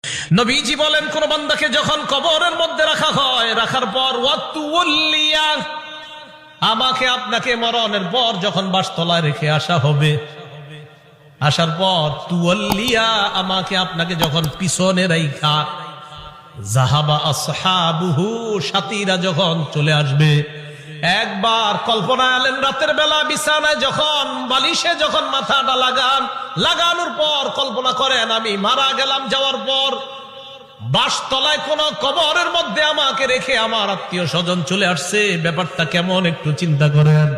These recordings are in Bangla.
নবীজি বলেন, কোন বান্দাকে যখন কবরের মধ্যে রাখা হয়, রাখার পর ওয়াতুল্লিয়া, আমাকে আপনাকে মরণের পর যখন বাসতলায় রেখে আসা হবে, আসার পর তুওয়াল্লিয়া, আমাকে আপনাকে যখন পিছনে রাইখা যাহাবা আসহাবুহু, সাথীরা যখন চলে আসবে। একবার কল্পনা আলেন, রাতের বেলা বিছানায় যখন বালিশে যখন মাথাটা লাগানোর পর কল্পনা করেন আমি মারা গেলাম, যাওয়ার পর বাসতলায় কোন কবরের মধ্যে আমাকে রেখে আমার আত্মীয় স্বজন চলে আসছে, ব্যাপারটা কেমন একটু চিন্তা করেন।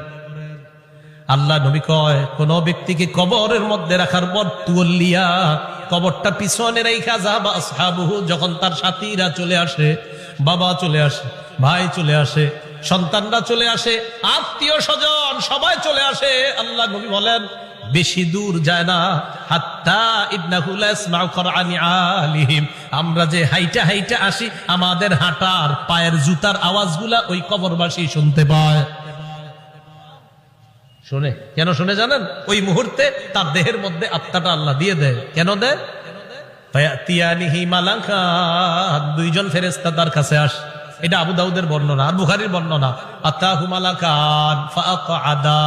আল্লাহ নবী কয়, কোন ব্যক্তিকে কবরের মধ্যে রাখার পর তুওয়াল্লিয়া, কবরটা পিছনে রাইখা যাহাবা আসহাবুহু, যখন তার সাথীরা চলে আসে, বাবা চলে আসে, ভাই চলে আসে, সন্তানরা চলে আসে, আত্মীয় স্বজন সবাই চলে আসে, আল্লাহ নবী বলেন বেশি দূর যায় না, হাত্তা ইন্নাহু লা ইয়াসমাউ করানি আলিহিম, আমরা যে হাইটা হাইটা আসি, আমাদের হাঁটার পায়ের জুতার আওয়াজগুলা ওই কবরবাসী শুনতে পায়। শুনে কেন শুনে জানেন? ওই মুহূর্তে তার দেহের মধ্যে আত্মাটা আল্লাহ দিয়ে দেয়। কেন দেয়? ফায়াতিয়ানিহি মালাকান, দুইজন ফেরেশতা তার কাছে আসে। এটা আবু দাউদের বর্ণনা আর বুখারীর বর্ণনা। আতাহু মালাকান ফাআকআদা,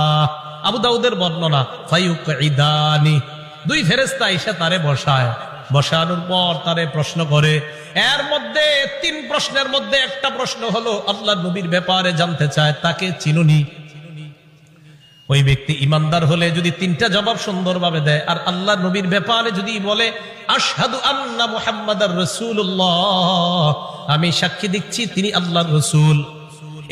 আবু দাউদের বর্ণনা ফায়ুকঈদানি, দুই ফেরেশতা এসে তারে বসায়, বসানোর পর তারে প্রশ্ন করে। এর মধ্যে তিন প্রশ্নের মধ্যে একটা প্রশ্ন হলো আল্লাহর নবীর ব্যাপারে জানতে চায়, তাকে চিনুনি? ওই ব্যক্তি ইমানদার হলে যদি তিনটা জবাব সুন্দরভাবে দেয়, আর আল্লাহ নবীর ব্যাপারে যদি বলে আশহাদু আন্না মুহাম্মাদার রাসূলুল্লাহ, আমি সাক্ষী দিচ্ছি তিনি আল্লাহর রাসূল,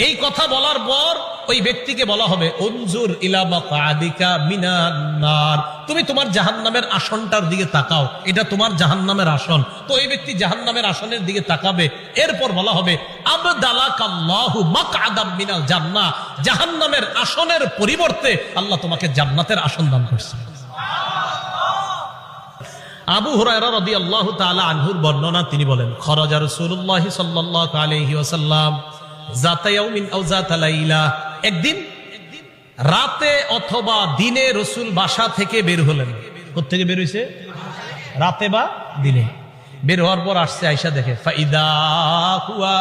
এই কথা বলার পর ওই ব্যক্তিকে বলা হবে উনজুর ইলা মাকআদিকা মিনান নার, তুমি তোমার জাহান্নামের আসনটার দিকে তাকাও, এটা তোমার জাহান্নামের আসন। তো এই ব্যক্তি জাহান্নামের আসনের দিকে তাকাবে। এরপর বলা হবে আবদালাকাল্লাহু মাকআদাম মিনাল জান্নাহ, জাহান্নামের আসনের পরিবর্তে আল্লাহ তোমাকে জান্নাতের আসন দান করছে। আবু হুরায়রা রাদিয়াল্লাহু তাআলা আনহুর বর্ণনা, তিনি বলেন খরাজা রাসূলুল্লাহ সাল্লাল্লাহু আলাইহি ওয়াসাল্লাম যাতা ইয়াউমিন আও যাতা লাইলা, একদিন রাতে অথবা দিনে রাসূল বাসা থেকে বের হলেন। কোথা থেকে বের হইছে? রাতে বা দিনে। বের হওয়ার পর আসছে, আয়েশা দেখে ফাইদা হুয়া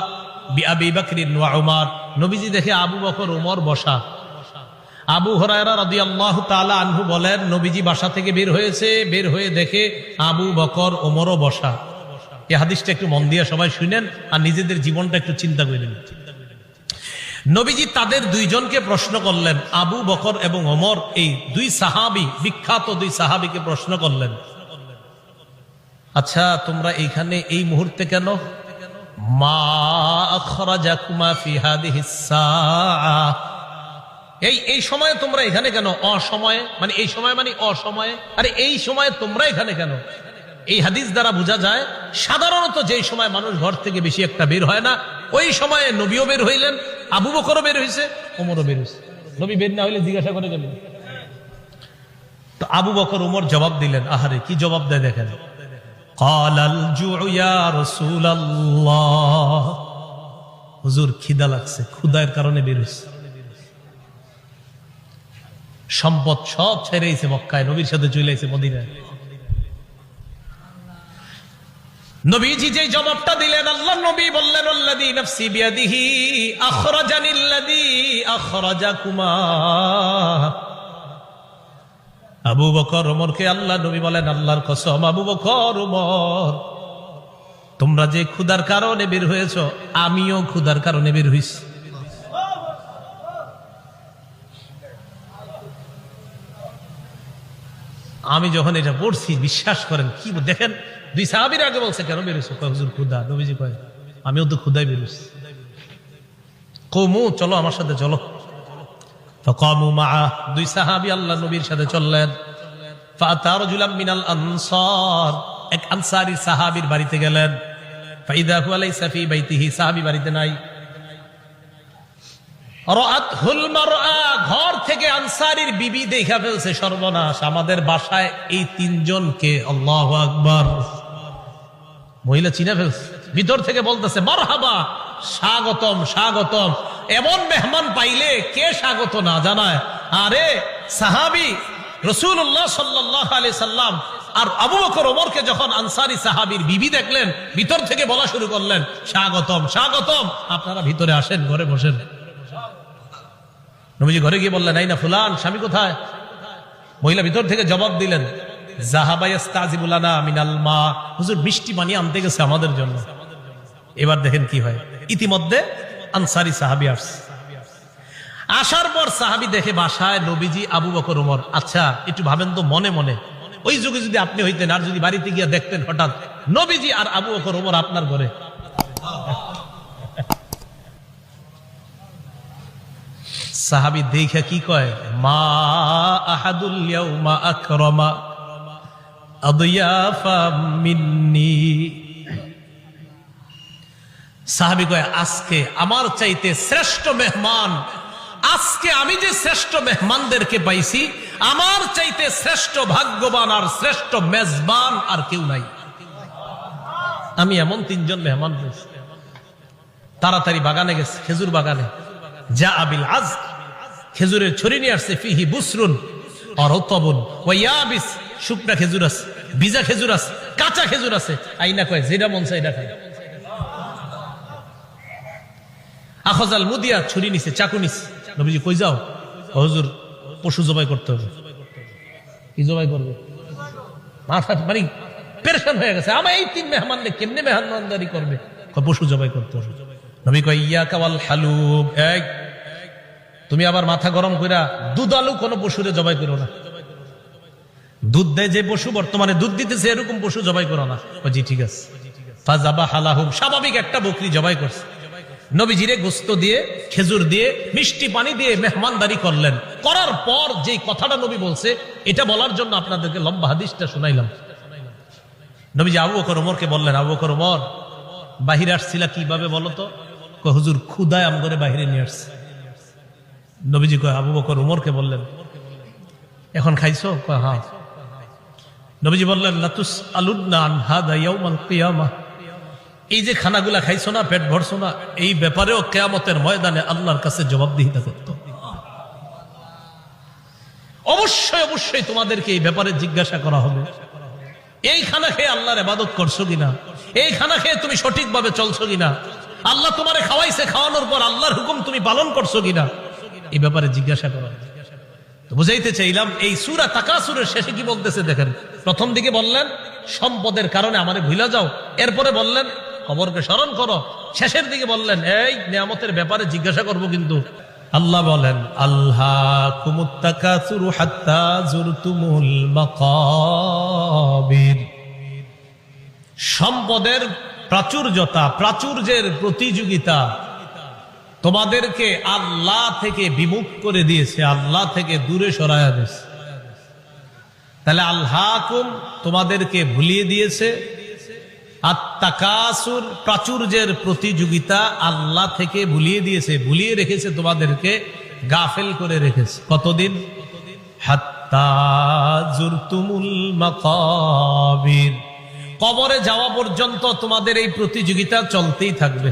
বিআবি বকরিন ওয়া উমর, নবীজি দেখে আবু বকর ওমর বসা। আবু হুরায়রা রাদিয়াল্লাহু তাআলা আনহু বলেন, নবীজি বাসা থেকে বের হয়েছে, বের হয়ে দেখে আবু বকর ওমরও বসা। এই হাদিসটা একটু মন দিয়ে সবাই শুনেন আর নিজেদের জীবনটা একটু চিন্তা করে নেন। নবীজি তাদের দুইজনকে প্রশ্ন করলেন, আবু বকর এবং ওমর, এই দুই সাহাবী, বিখ্যাত দুই সাহাবীকে প্রশ্ন করলেন, আচ্ছা তোমরা এইখানে এই মুহূর্তে কেন? মা আখরাজাকুমা ফি হাদিহিস সাআহ, এই সময়ে তোমরা এখানে কেন? অসময়ে মানে এই সময় মানে অসময়ে, আরে এই সময়ে তোমরা এখানে কেন? এই হাদিস দ্বারা বোঝা যায় সাধারণত যে সময় মানুষ ঘর থেকে বেশি একটা বের হয় না, ওই সময়ে নবীও বের হইলেন, আবু বকরও বের হইছে, ওমরও বের হইছে। নবী বের না হইলে জিজ্ঞাসা করে গেলেন। তো আবু বকর ওমর জবাব দিলেন, আহারে কি জবাব দেয় দেখেন, ক্বালাল জুউ ইয়া রাসূলুল্লাহ, হুজুর খিদা লাগছে, ক্ষুধার কারণে বের হইছে। সম্পদ সব ছেড়ে এসে মক্কায় নবীর সাথে চলে এসে মদিনায়। নবীজি যে জবাবটা দিলেন, আল্লাহ নবী বললেন আল্লাযী নাফসি বিয়াদিহি আখরাজানিল্লাযী আখরাজাকুমা। আবু বকর ওমরকে আল্লাহ নবী বলেন, আল্লাহর কসম আবু বকর ওমর, তোমরা যে ক্ষুধার কারণে বের হয়েছো, আমিও ক্ষুধার কারণে বের হইছি। আমি যখন এটা পড়ছি, বিশ্বাস করেন কি দেখেন, দুই সাহাবীর আগে বলছে কেন বেরোছো? হুজুর ক্ষুধা। নবীজি কয় আমিও তো ক্ষুধায় বেরোছি। কওমু, চলো আমার সাথে চলো। ফাকামু মাআ, দুই সাহাবী আল্লাহ নবীর সাথে চললেন। ফাআতা রাজুলাম মিনাল আনসার, এক আনসারী সাহাবীর বাড়িতে গেলেন। ফাইদা হুয়া লাইসা ফি বাইতিহি, সাহাবী বাড়িতে নাই। রাআতহুল মারআ, ঘর থেকে আনসারীর বিবি দেখা ফেলছে, সর্বনাশ, আমাদের বাসায় এই তিনজনকে, আল্লাহু আকবার, মহিলা চিনে ফেলছে। ভিতর থেকে বলতেছে মারহাবা, স্বাগতম স্বাগতম। এমন মেহমান পাইলে কে স্বাগত না জানায়? আরে সাহাবী রাসূলুল্লাহ সাল্লাল্লাহু আলাইহি সাল্লাম আর আবু বকর ওমরকে যখন আনসারী সাহাবীর বিবি দেখলেন, ভিতর থেকে বলা শুরু করলেন, স্বাগতম স্বাগতম, আপনারা ভিতরে আসেন, ঘরে বসেন। নবীজি ঘরে গিয়ে বললেন, এই না ফুলান, স্বামী কোথায়? মহিলা ভিতর থেকে জবাব দিলেন, যাহাবা ইস্তাজিবু লানা মিনাল মা, হুজুর মিষ্টি পানি আনতে গেছে আমাদের জন্য। এবার দেখেন কি হয়, ইতিমধ্যে আনসারী সাহাবী আসছে। আসার পর সাহাবী দেখে বাসায় নবীজি, আবু বকর ওমর। আচ্ছা একটু ভাবেন তো মনে মনে, ওই যুগে যদি আপনি হইতেন আর যদি বাড়িতে গিয়ে দেখতেন হঠাৎ নবীজি আর আবু বকর ওমর আপনার ঘরে। সাহাবী দেখে কি কয়, মা আহাদুল ইয়াউমা আকরামা আদিয়াফা মিন্নি। সাহাবী কয়, আজকে আমার চাইতে শ্রেষ্ঠ মেহমান, আজকে আমি যে শ্রেষ্ঠ মেহমানদেরকে পাইছি, আমার চাইতে শ্রেষ্ঠ ভাগ্যবান আর শ্রেষ্ঠ মেজবান আর কেউ নাই। আমি এমন 3 জন মেহমান পেয়েছি। তাড়াতাড়ি বাগানে গেছে, খেজুর বাগানে। যা আবিল আজ, খেজুরের ছড়ি নিয়ে আসছে, ফিহি বুসরুন আর রতবুন ওয়া ইয়াবিস, শুকনা খেজুর আছে, ভিজা খেজুর আছে, কাঁচা খেজুর আছে। আইনা কয়, যেটা মন চায় এটা খায়। আখজাল মুদিয়া, ছুরি নিছে, চাকু নিছে। নবীজি কই যাও? হুজুর পশু জবাই করতে হবে। কি জবাই করবে? মাথা মানে পেরেশান হয়ে গেছে, আমার এই 3 মেহমানকে কেমনে মেহমানদারি করবে? পশু জবাই করতে হবে। নবী কয়, ইয়াকা ওয়াল হালুব, এই তুমি আবার মাথা গরম কইরা দুধালু কোন পশুরে জবাই করো না। দুধ দেয় যে পশু, বর্তমানে দুধ দিতেছে, এরকম পশু জবাই করো না। জি ঠিক আছে। ফাযাবাহা লাহুম, স্বাভাবিক একটা বকরি জবাই করছে। নবীজিরে গোস্ত দিয়ে, খেজুর দিয়ে, মিষ্টি পানি দিয়ে মেহমানদারি করলেন। করার পর যে কথাটা নবী বলছে, এটা বলার জন্য আপনাদেরকে লম্বা হাদিসটা শুনাইলাম। নবীজি আবু বকর ওমরকে বললেন, আবু বকর ওমর, বাহিরে আসছিলা কিভাবে বলো তো? হুজুর ক্ষুধায় আম করে বাহিরে নিয়ে আসছে। নবীজি কয়, আবু বকর ওমরকে বললেন, এখন খাইছো? কয় হ্যাঁ। নবীজি বললেন, লাতুস আলুন্না আন হাদা ইয়াউমাল কিয়ামাহ, এই যে খানাগুলা খাইছো না, পেট ভরছো না, এই ব্যাপারেও কিয়ামতের ময়দানে আল্লাহর কাছে জবাবদিহিতা করতে হবে। অবশ্যই অবশ্যই তোমাদেরকে এই ব্যাপারে জিজ্ঞাসা করা হবে। এই খানা খেয়ে আল্লাহর ইবাদত করছো কিনা? এই খানা খেয়ে তুমি সঠিকভাবে চলছো কিনা? আল্লাহ তোমারে খাওয়াইছে, খাওয়ানোর পর আল্লাহর হুকুম তুমি পালন করছো কিনা? এই ব্যাপারে জিজ্ঞাসা করা। তো বুঝাইতে চাইলাম, এই সূরা তাকাসুরের শেষে কি বলতেছে দেখেন। প্রথম দিকে বললেন সম্পদের কারণে আমারে ভুলা যাও, এরপরে বললেন কবরকে স্মরণ করো, শেষের দিকে বললেন এই নিয়ামতের ব্যাপারে জিজ্ঞাসা করব কিন্তু। আল্লাহ বলেন, আল্লাহকুমুত তাকাসুরু হাত্তা যুরতুমুল মাকাবির, সম্পদের প্রাচুর্যতা, প্রাচুর্যের প্রতিযোগিতা তোমাদেরকে আল্লাহ থেকে বিমুখ করে দিয়েছে, আল্লাহ থেকে দূরে সরায়া দিয়েছে। তাহলে আল্লাহকুম তোমাদেরকে ভুলিয়ে দিয়েছে, আত-তাকাসুর প্রাচুর্যের প্রতিযোগিতা আল্লাহ থেকে ভুলিয়ে দিয়েছে, ভুলিয়ে রেখেছে, তোমাদেরকে গাফেল করে রেখেছে। কতদিন? হাত্তা যুরতুমুল মাকাবির, কবরে যাওয়া পর্যন্ত তোমাদের এই প্রতিযোগিতা চলতেই থাকবে।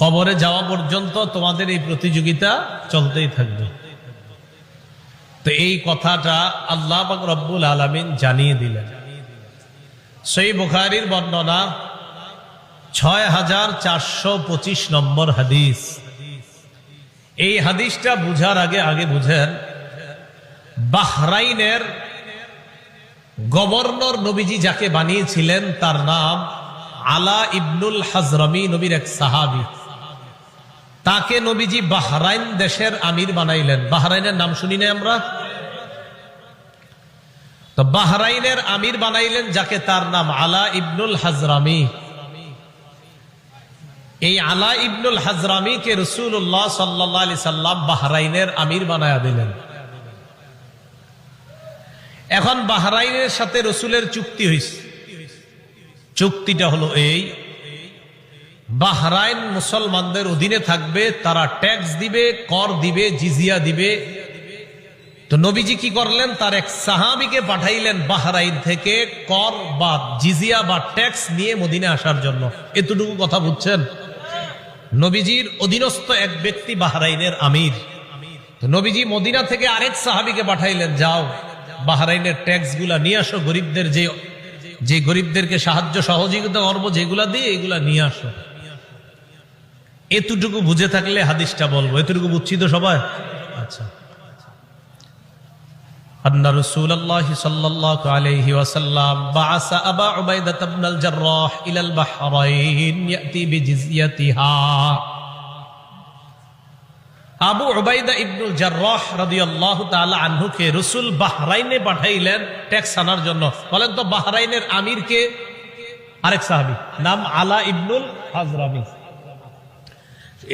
কবরে যাওয়া পর্যন্ত তোমাদের এই প্রতিযোগিতা চলতেই থাকবে। তো এই কথাটা আল্লাহ পাক রব্বুল আলামিন জানিয়ে দিলেন। সহিহ বুখারীর বর্ণনা ৬৪২৫ নম্বর হাদিস। এই হাদিসটা বুঝার আগে বুঝেন, বাহরাইনের গভর্নর নবীজি যাকে বানিয়েছিলেন তার নাম আলা ইবনুল হাজরামি, নবীর এক সাহাবী। তাকে নবীজি বাহরাইন দেশের আমির বানাইলেন। বাহরাইনের নাম শুনি না আমরা? তো বাহরাইনের আমির বানাইলেন যাকে, তার নাম আলা ইবনুল হাজরামি। এই আলা ইবনুল হাজরামিকে রাসূলুল্লাহ সাল্লাল্লাহু আলাইহি সাল্লাম বাহরাইনের আমির বানায়া দিলেন। এখন বাহরাইনের সাথে রাসূলের চুক্তি হয়েছে। চুক্তিটা হলো এই, বাহরাইন মুসলমানদের অধীনে থাকবে, তারা ট্যাক্স দিবে, কর দিবে, জিজিয়া দিবে। তো নবীজি কি করলেন, তার এক সাহাবীকে পাঠাইলেন বাহরাইন থেকে কর বা জিজিয়া বা ট্যাক্স নিয়ে মদিনে আসার জন্য। এতটুকু কথা বুঝছেন? নবীজির অধীনস্থ এক ব্যক্তি বাহরাইনের আমির। তো নবীজি মদিনা থেকে আরেক সাহাবীকে পাঠাইলেন, যাও বাহরাইনের ট্যাক্স গুলা নিয়ে আসো, গরিবদের যে গরিবদেরকে সাহায্য সহযোগিতা করবো যেগুলা দিয়ে এগুলা নিয়ে আসো। এতটুকু বুঝে থাকলে হাদিসটা বলবো। এতটুকু বুঝছি তো সবাই? আচ্ছা। أن رسول الله صلى الله عليه وسلم بعث أبا عبيدة بن الجراح إلى البحرين يأتي بجزيتها। আবু উবাইদা ইবনুল জাররাহ রাদিয়াল্লাহু তাআলা আনহুকে রাসূল বাহরাইনে পাঠাইলেন ট্যাক্স আনার জন্য। বলেন তো বাহরাইনের আমির কে? আরেক সাহাবী, নাম আলা ইবনুল হাজরামি।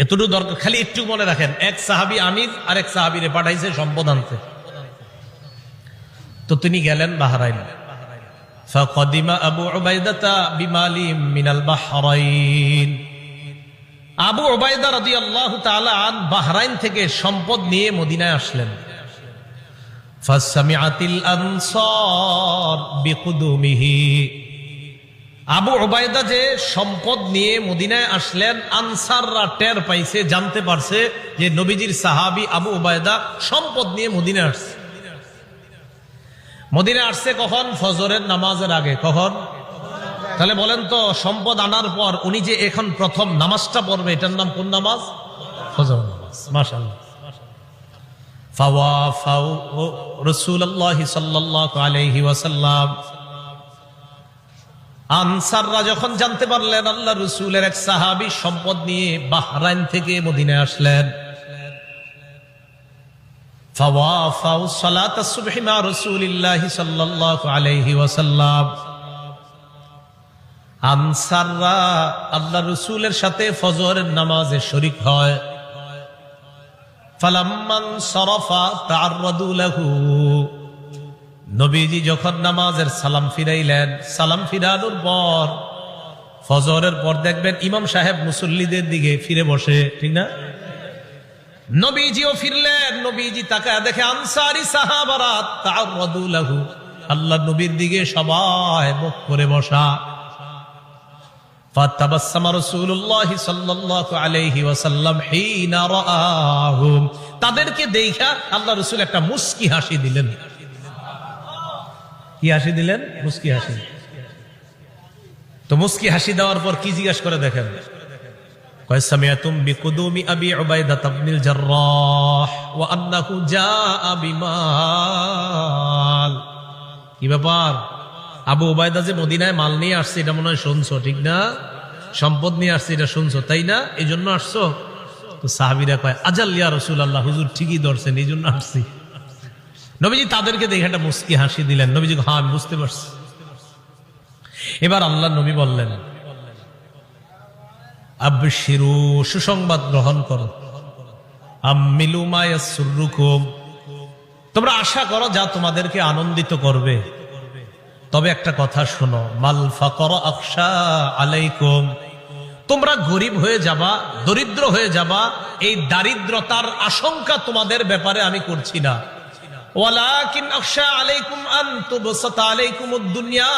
এতটুকু দরকার, খালি একটু মনে রাখেন, এক সাহাবী আমির, আরেক সাহাবীরে পাঠাইছে সম্পদ আনতে। তো তিনি গেলেন বাহরাইন। ফাকাদিমা আবু উবাইদাতা বিমালি মিনাল বাহরাইন। আবু উবাইদা রাদিয়াল্লাহু তাআলা আন বাহরাইন থেকে সম্পদ নিয়ে মদিনায় আসলেন। ফাসামিআতিল আনসার বিকুদুমিহি। আবু উবাইদা যে সম্পদ নিয়ে মদিনায় আসলেন, আনসাররা টের পাইছে, জানতে পারছে যে নবীজির সাহাবী আবু উবাইদা সম্পদ নিয়ে মদিনায় আসছে। মদিনায় আসছে কখন? ফজরের নামাজের আগে। কখন? তাহলে বলেন তো, সম্পদ আনার পর উনি যে এখন প্রথম নামাজটা পড়বে, এটার নাম কোন নামাজ? ফজর নামাজ। মাশাআল্লাহ। ফাওয়াফাউ রাসূলুল্লাহ সাল্লাল্লাহু আলাইহি ওয়াসাল্লাম। আনসাররা যখন জানতে পারলেন আল্লাহর রাসূলের এক সাহাবী সম্পদ নিয়ে বাহরাইন থেকে মদিনায় আসলেন, ফাওয়াফাউ সালাতাস সুবহি মা রাসূলিল্লাহ সাল্লাল্লাহু আলাইহি ওয়াসাল্লাম। আনসাররা আল্লাহর রাসূলের সাথে ফজরের নামাজে শরীক হয়। ফালাম্মান সারাফা তাআররাদু লাহু। নবীজি যখন নামাজের সালাম ফিরাইলেন, সালাম ফিরানোর পর ফজরের পর দেখবেন ইমাম সাহেব মুসল্লিদের দিকে ফিরে বসে, ঠিক না? নবীজিও ফিরলেন, নবীজি তাকায় দেখে আনসারী সাহাবারা তাআররাদু লাহু, আল্লাহর নবীর দিকে সবাই মুখ করে বসা। ফাতাবাসসামা রাসূলুল্লাহ সাল্লাল্লাহু আলাইহি ওয়াসাল্লাম হিনা রাআহুম। তাদেরকে দেখা আল্লাহর রাসূল একটা মুস্কি হাসি দিলেন। কি হাসি দিলেন? মুস্কি হাসি। তো মুস্কি হাসি দেওয়ার পর কি জিজ্ঞাসা করে দেখেন, কয় সামিআতুম বিকুদুমি আবি উবাইদা ইবনুল জাররাহ ওয়া আন্নাহু জাআ বিমাল। কি ব্যাপার? আবু উবাইদা যে মদিনায় মাল নিয়ে আসছে এটা মনে হয় শুনছো, ঠিক না? সম্পদ নিয়ে আসছে এটা শুনছো, তাই না? এই জন্য আসছো? তো সাহাবীরা কয় আজাল ইয়া রাসূলুল্লাহ, হুজুর ঠিকই ধরছেন, এই জন্য আসছি। নবীজি তাদেরকে দেখে একটা মুস্কি হাসি দিলেন। নবীজি হ্যাঁ আমি বুঝতে পারছি। এবার আল্লাহ নবী বললেন, আবশিরু, সুসংবাদ গ্রহণ করো, আমিলু মা ইয়াসুররুকুম, তোমরা আশা করো যা তোমাদেরকে আনন্দিত করবে। তবে একটা কথা শোনো, মাল ফাকর আখশা আলাইকুম, তোমরা গরিব হয়ে যাবা, দরিদ্র হয়ে যাবা, এই দারিদ্রতার আশঙ্কা তোমাদের ব্যাপারে আমি করছি না। ওয়ালাকিন আখশা আলাইকুম আন তুবসাতা আলাইকুমুদ দুনিয়া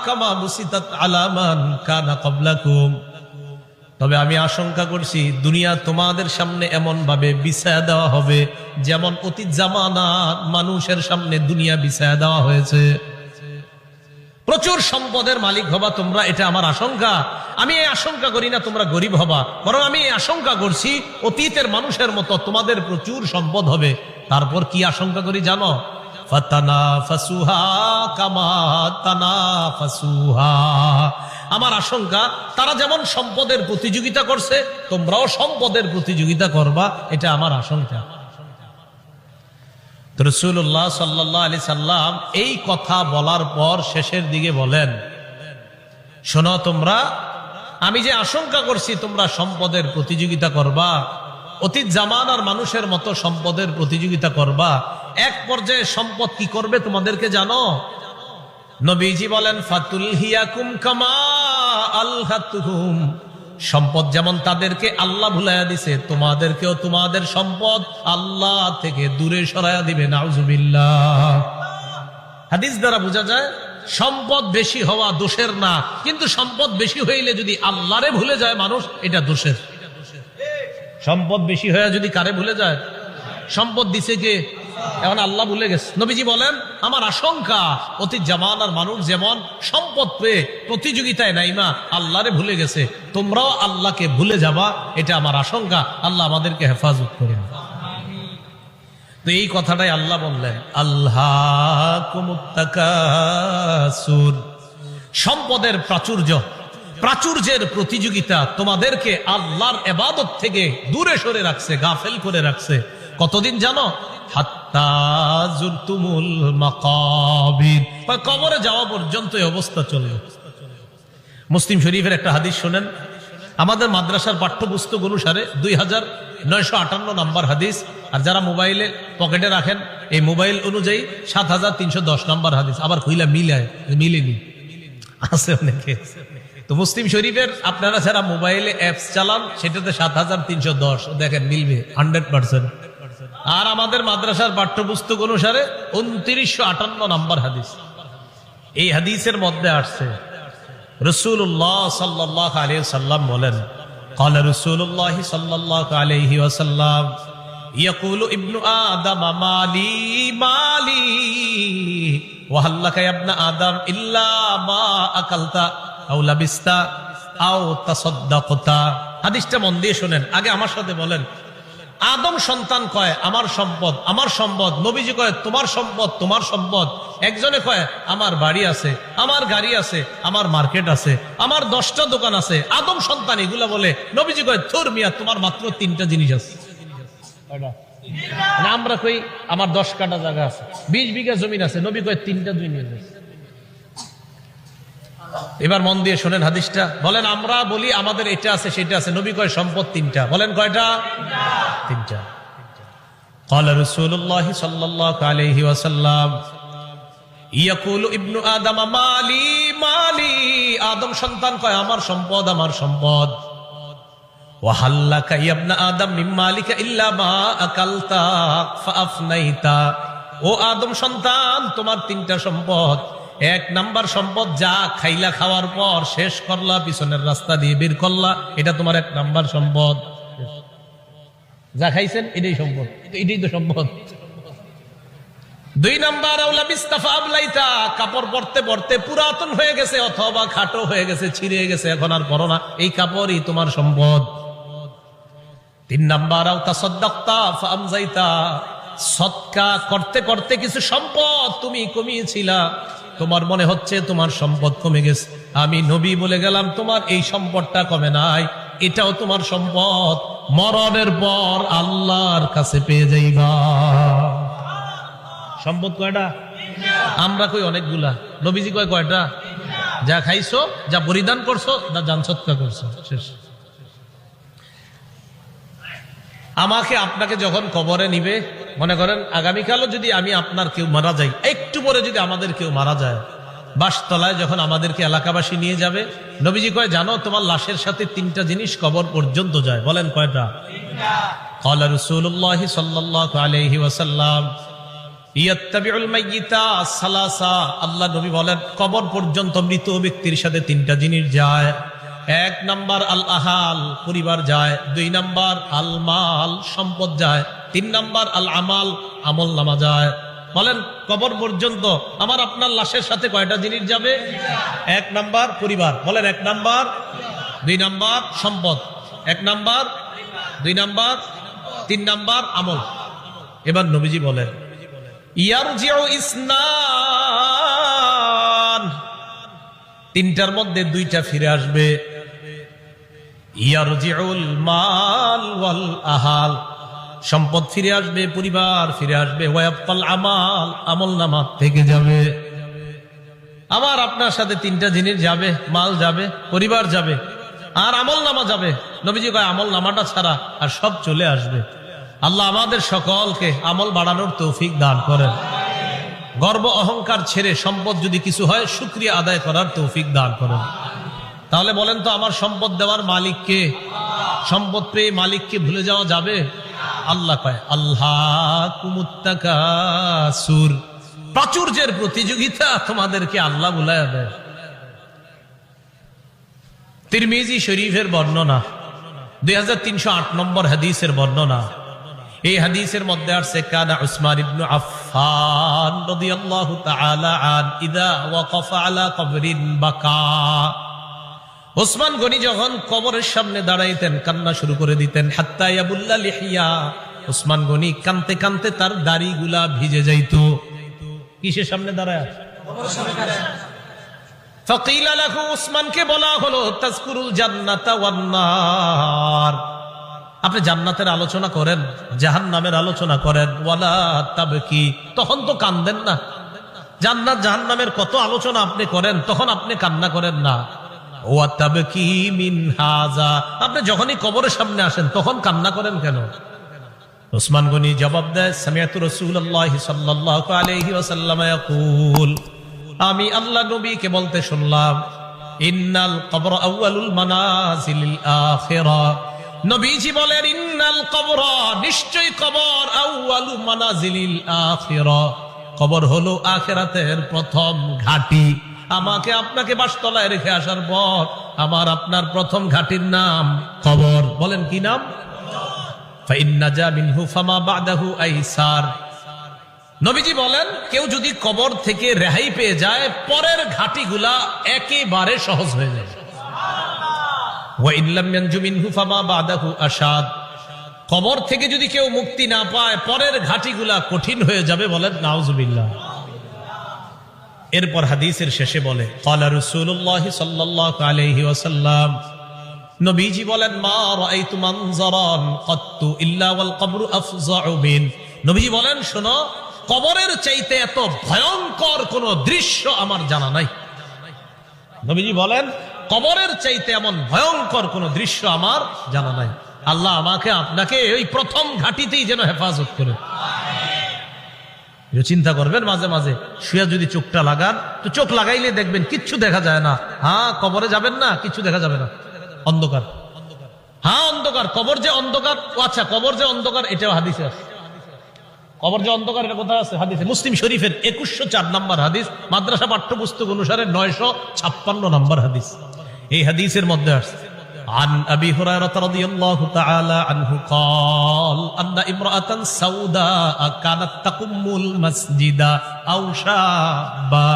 কামা বুসিতাত আলা মান কানা ক্বাবলাকুম, তবে আমি আশঙ্কা করছি দুনিয়া তোমাদের সামনে এমন ভাবে বিছায়া দেওয়া হবে যেমন অতীত জামানার মানুষের সামনে দুনিয়া বিছায়া দেওয়া হয়েছে। প্রচুর সম্পদের মালিক হবা তোমরা, এটা আমার আশঙ্কা। আমি এই আশঙ্কা করি না তোমরা গরিব হবা, বরং আমি এই আশঙ্কা করছি অতীতের মানুষের মতো তোমাদের প্রচুর সম্পদ হবে। তারপর কি আশঙ্কা করি জানো? ফাতানাফাসুহা কামা তানাফাসুহা, আমার আশঙ্কা তারা যেমন সম্পদের প্রতিযোগিতা করছে তোমরাও সম্পদের প্রতিযোগিতা করবা, এটা আমার আশঙ্কা। রাসূলুল্লাহ সাল্লাল্লাহু আলাইহি সাল্লাম এই কথা বলার পর শেষের দিকে বলেন, শোনো তোমরা, আমি যে আশঙ্কা করছি তোমরা সম্পদের প্রতিযোগিতা করবা, অতীত জামানার মানুষের মতো সম্পদের প্রতিযোগিতা করবা, এক পর্যায়ে সম্পদ কি করবে তোমাদেরকে জানো? নবীজি বলেন, ফাতুলহিয়াকুম কামা আলহাতুহুম, সম্পদ যেমন তাদেরকে আল্লাহ ভুলাইয়া দিছে, তোমাদেরকেও তোমাদের সম্পদ আল্লাহ থেকে দূরে সরাইয়া দিবে। নাউজুবিল্লাহ। হাদিস দ্বারা বোঝা যায় সম্পদ বেশি হওয়া দোষের না, কিন্তু সম্পদ বেশি হইলে যদি আল্লাহরে ভুলে যায় মানুষ, এটা দোষের। সম্পদ বেশি হয়ে যদি কারে ভুলে যায়? সম্পদ দিছে কে? এখন আল্লাহ ভুলে গেছে। নবীজি বলেন, আমার আশঙ্কা অতীত জামানার মানুষ যেমন সম্পদ পেয়ে প্রতিযোগিতায় নাইমা আল্লাহরে ভুলে গেছে, তোমরাও আল্লাহকে ভুলে যাবা, এটা আমার আশঙ্কা। আল্লাহ আমাদেরকে হেফাজত করেন। তো এই কথাটাই আল্লাহ বললেন, আল্লাহকুমুত তাকাসুর, সম্পদের প্রাচুর্যের প্রতিযোগিতা তোমাদেরকে আল্লাহর ইবাদত থেকে দূরে সরে রাখছে, গাফেল করে রাখছে। কতদিন জানো? হাত্তা যুরতুমুল মাকাবির, কবরে যাওয়া পর্যন্ত এই অবস্থা চলবে। মুসলিম শরীফের একটা হাদিস শুনেন, আমাদের মাদ্রাসার পাঠ্যপুস্তক অনুসারে 2958 নম্বর হাদিস, আর যারা মোবাইলে পকেটে রাখেন এই মোবাইল অনুযায়ী 7310 নম্বর হাদিস। আবার কইলা মিলেনি আছে অনেকে। তো মুসলিম শরীফের আপনারা যারা মোবাইলে অ্যাপস চালান সেটাতে 7310 দেখেন মিলবে 100%। আর আমাদের মাদ্রাসার পাঠ্যপুস্তক অনুসারে 2958 নম্বর হাদিস। এই হাদিসের মধ্যে আসছে রাসূলুল্লাহ সাল্লাল্লাহু আলাইহি ওয়াসাল্লাম বলেন, قال رسول الله صلى الله عليه وسلم يقول ابن آدم مالي مالي وهل لك يا ابن آدم إلا ما أكلت أو لبست أو تصدقت। হাদিসটা মন দিয়ে শুনেন, আগে আমার সাথে বলেন। আদম সন্তান কয় আমার সম্পদ আমার সম্পদ, নবীজি কয় তোমার সম্পদ তোমার সম্পদ। একজনে কয় আমার বাড়ি আছে, আমার গাড়ি আছে, আমার মার্কেট আছে, আমার 10টা দোকান আছে। আদম সন্তান এগুলা বলে, নবীজি কয় থুর মিয়া, তোমার মাত্র 3টা জিনিস আছে। আমরা কই আমার 10 কাঠা জায়গা আছে, 20 বিঘা জমিন আছে, নবী কয় 3টা জিনিস আছে। এবার মন দিয়ে শোনেন হাদিসটা, বলেন আমরা বলি আমাদের এটা আছে সেটা আছে, নবী কয় সম্পদ 3টা। বলেন কয়টা? 3টা। قال رسول الله صلى الله عليه وسلم يقول ابن آدم مالي مالي, আদম সন্তান কয় আমার সম্পদ আমার সম্পদ। وهل لك يا ابن آدم من مالك إلا ما أكلت فأفنيت, ও আদম সন্তান তোমার 3টা সম্পদ। 1 নাম্বার সম্পদ যা খাইলা, খাওয়ার পর শেষ করলা, পিছনের রাস্তা দিয়ে বের করলা, এটা তোমার 1 নাম্বার সম্পদ। যা খাইছেন এটাই সম্পদ, এটাই তো সম্পদ। 2 নাম্বার আউলা বিস্তাফা আবলাইতা, কাপড় পরতে পরতে পুরাতন হয়ে গেছে অথবা খাটো হয়ে গেছে, ছিঁড়ে গেছে, এখন আর পরো না, এই কাপড়ই তোমার সম্পদ। 3 নাম্বার আও তাসাদদাকতা ফাআমজাইতা, সদকা করতে করতে কিছু সম্পদ তুমি কমিয়েছিলা, তোমার মনে হচ্ছে তোমার সম্পদ কমে গেছে, আমি নবী বলে গেলাম তোমার এই সম্পদটা কমে নাই, এটাও তোমার সম্পদ, মরণের পর আল্লাহর কাছে পেয়ে যাইবা। সম্পদ কয়টা? আমরা কই অনেকগুলা, নবীজি কয় কয়টা? যা খাইছো, যা পরিধান করছো, যা জান সৎকা করছো, শেষ। আমাকে আপনাকে যখন কবরে নিবে, মনে করেন আগামীকালও যদি আমি আপনার কেউ মারা যাই, একটু পরে যদি আমাদের কেউ মারা যায়, বাসতলায় যখন আমাদেরকে এলাকাবাসী নিয়ে যাবে, নবীজি কয় জানো তোমার লাশের সাথে 3টা জিনিস কবর পর্যন্ত যায়। বলেন কয়টা? قال رسول الله صلى الله عليه وسلم يتبع الميت ثلاثه, আল্লাহ নবী বলেন কবর পর্যন্ত মৃত ব্যক্তির সাথে 3টা জিনিস যায়। 1 নাম্বার আল আহাল, পরিবার যায়। 2 নাম্বার আল মাল, সম্পদ যায়। 3 নাম্বার আল আমাল, আমল নামা যায়। বলেন কবর পর্যন্ত আমার আপনার লাশের সাথে কয়টা জিনিস যাবে? 1 নাম্বার পরিবার, বলেন 1 নাম্বার, 2 নাম্বার সম্পদ, 1 নাম্বার, 2 নাম্বার, 3 নাম্বার আমল। এবার নবীজি বলেন ইয়ারজিউ ইসনান, 3টার মধ্যে 2টা ফিরে আসবে। ইয়ারজিউল মাল ওয়াল আহাল, সম্পদ ফিরে আসবে, পরিবার ফিরে আসবে। ওয়ায়াবকাল আমাল, আমল নামা থেকে যাবে। আমার আপনার সাথে 3টা জিনিস যাবে, মাল যাবে, পরিবার যাবে, আর আমল নামা যাবে। নবীজি কয় আমল নামাটা ছাড়া আর সব চলে আসবে। আল্লাহ আমাদের সকলকে আমল বাড়ানোর তৌফিক দান করেন। গর্ব অহংকার ছেড়ে সম্পদ যদি কিছু হয় শুকরিয়া আদায় করার তৌফিক দান করেন। তাহলে বলেন তো আমার সম্পদ দেওয়ার মালিককে? সম্পদ পেয়ে মালিককে ভুলে যাওয়া যাবে? আল্লাহ কয় আল্লাহকুমুত তাকাসুর, প্রাচুর্যের প্রতিযোগিতা তোমাদেরকে আল্লাহ ভুলাইয়া দেয়। তিরমিজি শরীফের বর্ণনা, 2308 নম্বর হাদিসের বর্ণনা, এই হাদিসের মধ্যে আছে কানা উসমান ইবনে আফফান রাদিয়াল্লাহু তাআলা আন ইযা ওয়াকাফা আলা কবরিন বাকা। ওসমান গনি যখন কবরের সামনে দাঁড়াইতেন কান্না শুরু করে দিতেন। হাত্তা ইয়াবুল্লা লিহিয়া, ওসমান গনি কানতে কানতে তার দাড়িগুলা ভিজে যাইত। কিসের সামনে দাঁড়ায়? কবরের সামনে দাঁড়ায়। ফাকিলা লাহু, ওসমানকে বলা হলো তাজকুরুল জান্নাতা ওয়ান নার, আপনি জান্নাতের আলোচনা করেন, জাহান্নামের আলোচনা করেন। ওয়ালা তাবকি, তখন তো কান্দেন না। জান্নাত জাহান্নামের কত আলোচনা আপনি করেন, তখন আপনি কান্না করেন না। ওয়া তাবকি মিন হাযা, আপনি যখনই কবরের সামনে আসেন তখন কান্না করেন কেন? ওসমান গনি জবাব দেয়, সামিআতু রাসূলুল্লাহ সাল্লাল্লাহু আলাইহি ওয়াসাল্লাম ইয়াকুল, আমি আল্লাহ নবীকে বলতে শুনলাম, ইন্নাল কবর আউয়ালুল মানাজিলিল আখিরা। নবীজি বলেন, ইন্নাল কবর, নিশ্চয় কবর, আউয়ালু মানাজিলিল আখিরা, কবর হলো আখিরাতের প্রথম ঘাঁটি। আমাকে আপনাকে বাসতলায় রেখে আসার পর আমার আপনার প্রথম ঘাঁটির নাম কবর। বলেন কি নাম? ফাইন্নাজা মিনহু ফামা বাদাহু আইসার। নবীজি বলেন, কেউ যদি কবর থেকে রেহাই পেয়ে যায়, পরের ঘাটিগুলা একেবারে সহজ হয়ে যাবে। ওয়া ইন লাম ইয়ানজু মিনহু ফামা বাদাহু আশাদ, কবর থেকে যদি কেউ মুক্তি না পায়, পরের ঘাটিগুলা কঠিন হয়ে যাবে। বলেন নাউজুবিল্লাহ। এরপর হাদিসের শেষে বলে, ক্বালা রাসূলুল্লাহ সাল্লাল্লাহু আলাইহি ওয়াসাল্লাম, নবীজি বলেন, মা রাআইতু মানজারান কাত্তু ইল্লা ওয়াল কবরু আফযাউ মিন। নবীজি বলেন, শোনো, কবরের চাইতে এত ভয়ঙ্কর কোন দৃশ্য আমার জানা নাই। নবীজি বলেন, কবরের চাইতে এমন ভয়ঙ্কর কোন দৃশ্য আমার জানা নাই। আল্লাহ আমাকে আপনাকে ওই প্রথম ঘাটিতেই যেন হেফাজত করে। চিন্তা করবেন, মাঝে মাঝে শুয়ে যদি চোখটা লাগান, তো চোখ লাগাইলে দেখবেন কিচ্ছু দেখা যায় না। হ্যাঁ, কবরে যাবেন না, কিছু দেখা যাবে না, অন্ধকার। হ্যাঁ, অন্ধকার। কবর যে অন্ধকার, আচ্ছা, কবর যে অন্ধকার এটাও হাদিসে আছে। কবর যে অন্ধকার এটা কোথায় আছে? হাদিসে। মুসলিম শরীফের 2104 নম্বর হাদিস, মাদ্রাসা পাঠ্যপুস্তক অনুসারে 956 নম্বর হাদিস। এই হাদিসের মধ্যে আছে, عن أبي هريرة رضي الله تعالى عنه قال أن امرأة سوداء كانت تقم المسجد أو شابا।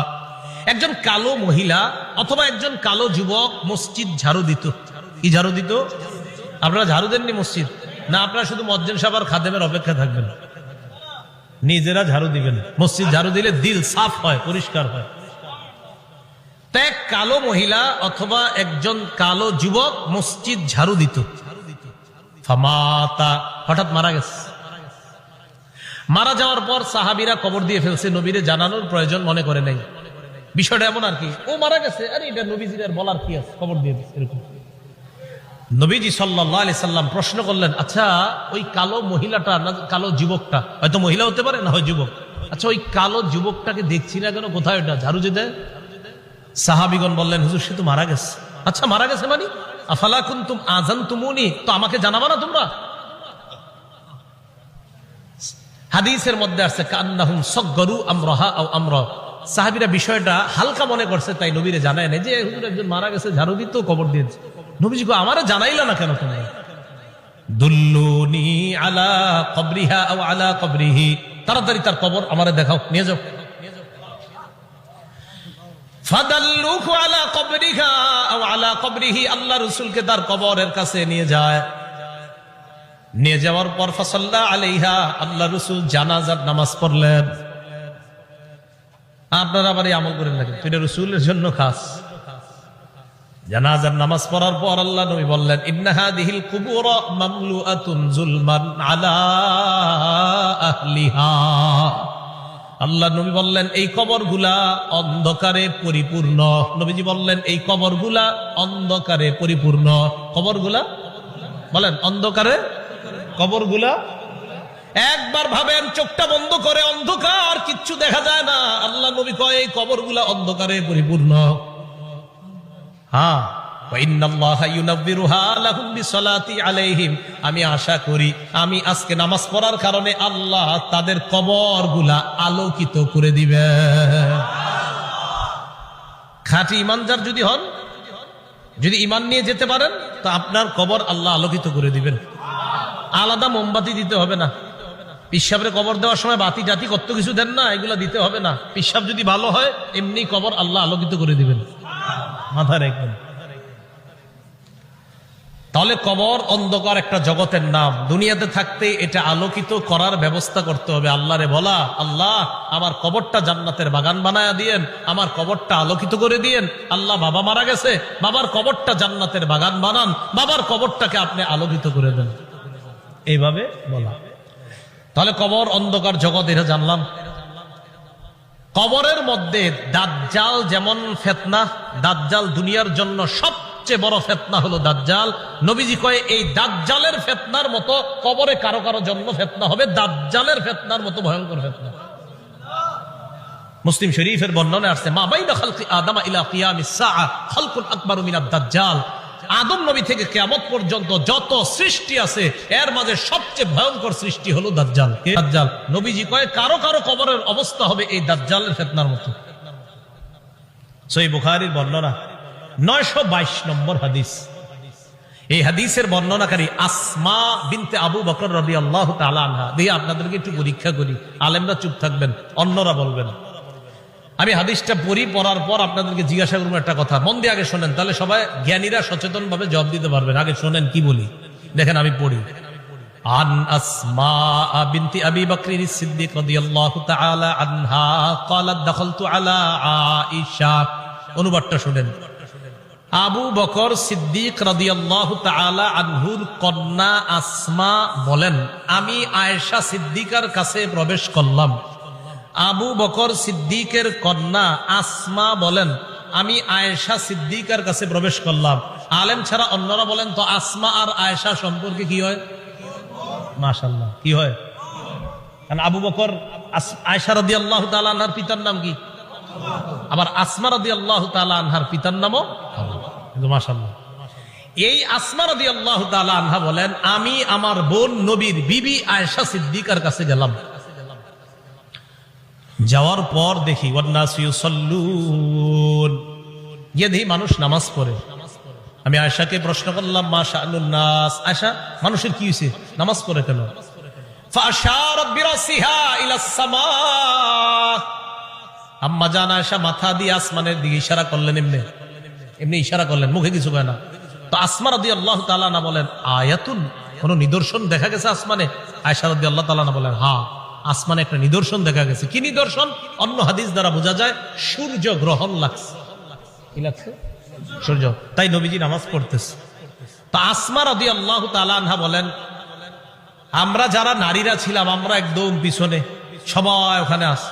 একজন কালো মহিলা অথবা একজন কালো যুবক মসজিদ ঝাড়ু দিত। কি ঝাড়ু দিত? আপনারা ঝাড়ু দেননি মসজিদ? না, আপনারা শুধু মুয়াজ্জিন সাহেব আর খাদেমের অপেক্ষা থাকবেন, নিজেরা ঝাড়ু দিবেন। মসজিদ ঝাড়ু দিলে দিল সাফ হয়, পরিষ্কার হয়। এক কালো মহিলা অথবা একজন কালো যুবক মসজিদ ঝাড়ু দিত। ফামাতা, হঠাৎ মারা গেছে। মারা যাওয়ার পর সাহাবীরা কবর দিয়ে ফেলছে, নবীরে জানানোর প্রয়োজন মনে করে নাই। বিষয়টা এমন আর কি, ও মারা গেছে, আরে এটা নবীজির আর বলার কি আছে, কবর দিয়ে দিচ্ছে এরকম। নবীজি সাল্লাল্লাহু আলাইহি সাল্লাম প্রশ্ন করলেন, আচ্ছা ওই কালো মহিলাটা না কালো যুবকটা, হয়তো মহিলা হতে পারে, না হয় যুবক, আচ্ছা ওই কালো যুবকটাকে দেখছি না কেন, কোথায় ওটা ঝাড়ু যে দেয়? সাহাবীগণ বললেন, হুজুর সে তো মারা গেছে। আচ্ছা মারা গেছে মানে? আফালা কুনতুম আযানতুমুনি, তো আমাকে জানাবা না তোমরা? হাদিসের মধ্যে আছে কান্নাহুম সাগগারু আমরাহা আও আমরা, সাহাবীরা বিষয়টা হালকা মনে করছে, তাই নবীরে জানায় না যে হুজুর একজন মারা গেছে, ঝাড়ু দিত, কবর দিয়েছে। নবীজি কো, আমারে জানাইলা না কেন তোমরা? দুল্লুনি আলা কবরিহা আও আলা কবরিহি, তাড়াতাড়ি তার কবর আমারে দেখাও, নিয়ে যাও। ফাদাল্লুহু আলা কবরিহা আও আলা কবরিহি, আল্লাহ রাসূলকে তার কবরের কাছে নিয়ে যায়। নিয়ে যাওয়ার পর ফাসাল্লা আলাইহা, আল্লাহ রাসূল জানাজার নামাজ পড়লেন। আপনারা আবার এই আমল করেন না, কিন্তু এটা রাসূলের জন্য খাস। জানাজার নামাজ পড়ার পর আল্লাহ নবী বললেন, ইন্না হাদিহিল কুবুর মামলুআতুন যুলমান আলা আহলিহা। আল্লাহ নবী বললেন, এই কবরগুলা অন্ধকারে পরিপূর্ণ। নবীজি বললেন, এই কবরগুলা অন্ধকারে পরিপূর্ণ। কবরগুলা বলেন অন্ধকারে, কবরগুলা একবার ভাবেন, চোখটা বন্ধ করে, অন্ধকার, কিচ্ছু দেখা যায় না। আল্লাহ নবী কয় এই কবরগুলা অন্ধকারে পরিপূর্ণ। হ্যাঁ, আমি আশা করি আমি আজকে নামাজ পড়ার কারণে আল্লাহ তাদের কবরগুলা আলোকিত করে দিবে। খাঁটি ইমানদার যদি হন, যদি ইমান নিয়ে যেতে পারেন, তো আপনার কবর আল্লাহ আলোকিত করে দিবেন। আলাদা মোমবাতি দিতে হবে না, পিসাবের কবর দেওয়ার সময় বাতি জাতি কত কিছু দেন না, এগুলা দিতে হবে না। পিসাব যদি ভালো হয় এমনি কবর আল্লাহ আলোকিত করে দিবেন, মাথা রাখবেন। তাহলে কবর অন্ধকার একটা জগতের নাম। দুনিয়াতে থাকতে এটা আলোকিত করার ব্যবস্থা করতে হবে। আল্লাহরে বলা, আল্লাহ আমার কবরটা জান্নাতের বাগান বানায়া দিয়েন, আমার কবরটা আলোকিত করে দিয়েন। আল্লাহ বাবা মারা গেছে, বাবার কবরটা জান্নাতের বাগান বানান, বাবার কবরটাকে আপনি আলোকিত করে দেন, এইভাবে বলা। তাহলে কবর অন্ধকার জগৎ, এটা জানলাম। কবরের মধ্যে দাজ্জাল যেমন ফিতনা, দাজ্জাল দুনিয়ার জন্য সবচেয়ে বড় ফিতনা হলো দাজ্জাল। নবীজি কয় এই দাজ্জালের ফিতনার মতো কবরে কারো কারো জন্য ফিতনা হবে, দাজ্জালের ফিতনার মতো ভয়ঙ্কর ফিতনা। মুসলিম শরীফের বর্ণনায় আসছে, মা বাইনা খালকি আদম ইলা কিয়ামিস সাআ খালকুন আকবারু মিনাদ দাজ্জাল। আদম নবী থেকে কিয়ামত পর্যন্ত যত সৃষ্টি আছে এর মাঝে সবচেয়ে ভয়ঙ্কর সৃষ্টি হলো দাজ্জাল। দাজ্জাল নবীজি কয় কারো কারো কবরের অবস্থা হবে এই দাজ্জালের ফিতনার মতো। সহিহ বুখারীর বর্ণনা 922 নম্বর হাদিস। এই হাদিসের বর্ণনাকারী আসমা বিনতে আবু বকর রাদিয়াল্লাহু তাআলা আনহা। দিয়ে আপনাদেরকে একটু পরীক্ষা করি, আলেমরা চুপ থাকবেন, অন্যরা বলবেন। আমি হাদিসটা পড়ার পর আপনাদেরকে জিজ্ঞাসা করবো একটা কথা, মন দিয়ে আগে শোনেন, তাহলে সবাই জ্ঞানীরা সচেতন ভাবে জবাব দিতে পারবেন। আগে শোনেন কি বলি, দেখেন আমি পড়ি। আন আসমা বিনতি আবি বকর সিদ্দিক রাদিয়াল্লাহু তাআলা আনহা ক্বালাত দাখালতু আলা আয়েশা। অনুবাদটা শুনেন। আবু বকর সিদ্দিক রাদিয়াল্লাহু তাআলা আনহুর কন্যা আসমা বলেন, আমি আয়েশা সিদ্দিকার কাছে প্রবেশ করলাম। আবু বকর সিদ্দিকের কন্যা আসমা বলেন, আমি আয়েশা সিদ্দিকার কাছে প্রবেশ করলাম। আলেম ছাড়া অন্যরা বলেন তো আসমা আর আয়েশা সম্পর্কে কি হয়? মাশাআল্লাহ, কি হয়? কারণ আবু বকর আয়েশা রাদিয়াল্লাহু তাআলা আনহার পিতার নাম কি? আবার আসমা রাদিয়াল্লাহু তাআলা আনহার পিতার নামও মাশাআল্লাহ। এই আসমা রাদিয়াল্লাহু তাআলা আনহা বলেন, আমি আমার বোন নবীর বিবি আয়েশা সিদ্দিকার কাছে গেলাম। যাওয়ার পর দেখি ওয়ান্নাসু ইউসাল্লুন, গিয়ে দেখি মানুষ নামাজ পড়ে। আমি আয়েশাকে প্রশ্ন করলাম, মা শাআনুন নাস, আয়েশা মানুষের কি হয়েছে, নামাজ পড়ে কেন? ফাআশারাত বিরাসিহা ইলাস সামা। আম্মা জান আয়েশা মাথা দিয়ে আসমানের দিকে ইশারা করলেন, এমনি ইশারা করলেন, মুখে কিছু কয় না। তো আসমা রাদিয়াল্লাহু তাআলা না বলেন, আয়াতুন, কোন নিদর্শন দেখা গেছে আসমানে? আয়েশা রাদিয়াল্লাহু তাআলা না বলেন, হ্যাঁ আসমানে একটা নিদর্শন দেখা গেছে। কি নিদর্শন? অন্য হাদিস দ্বারা বোঝা যায় সূর্য গ্রহণ লাগছে। কি লাগছে? সূর্য। তাই নবীজি নামাজ পড়তেছে। তো আসমা রাদিয়াল্লাহু তাআলা আনহা বলেন, আমরা যারা নারীরা ছিলাম আমরা একদম পিছনে, সবাই ওখানে আস।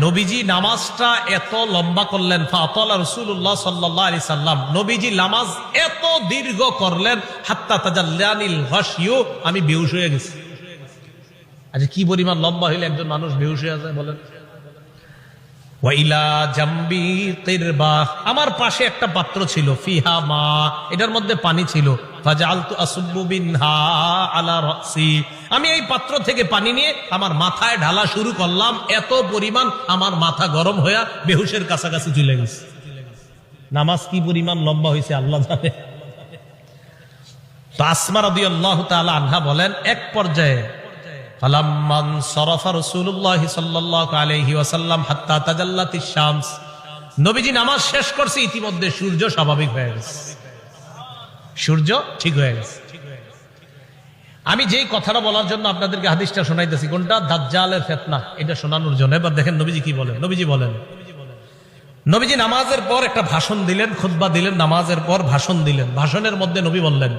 নবীজি নামাজটা এত লম্বা করলেন, ফাতালা রাসূলুল্লাহ সাল্লাল্লাহু আলাইহি সাল্লাম, নবীজি নামাজ এত দীর্ঘ করলেন, হাত্তা তাজাল্লানিল গাশিয়ু, আমি বেহুশ হয়ে গেছি। আচ্ছা কি পরিমাণ লম্বা হইলে একজন মানুষ বেহুশ হয়ে যায় বলেন? ওয়াইলা জাম্বি কিরবা, আমার পাশে একটা পাত্র ছিল, ফিহা মা, এটার মধ্যে পানি ছিল। ফাজালতু আসুব্বু বিনহা আলা রাসি, আমি এই পাত্র থেকে পানি নিয়ে আমার মাথায় ঢালা শুরু করলাম। এত পরিমাণ আমার মাথা গরম হয়ে বেহুশের কাছাকাছি চলে গেছে। নামাজ কি পরিমাণ লম্বা হয়েছে আল্লাহ জানে। তো আসমা রাদিয়াল্লাহু তাআলা আনহা বলেন, এক পর্যায়ে ফালাম্মান সরাফা রাসূলুল্লাহ সাল্লাল্লাহু আলাইহি ওয়াসাল্লাম হাত্তা তাজাল্লাতিশ শামস, নবীজি নামাজ শেষ করছে, ইতিমধ্যে সূর্য স্বাভাবিক হয়ে গেছে, সূর্য ঠিক হয়ে গেছে। আমি যেই কথাটা বলার জন্য আপনাদেরকে হাদিসটা শোনাইতেছি, কোনটা? দাজ্জালের ফিতনা, এটা শোনানোর জন্য। এবার দেখেন নবীজি কি বলেন। নবীজি বলেন, নবীজি নামাজের পর একটা ভাষণ দিলেন, খুতবা দিলেন, নামাজের পর ভাষণ দিলেন। ভাষণের মধ্যে নবী বললেন,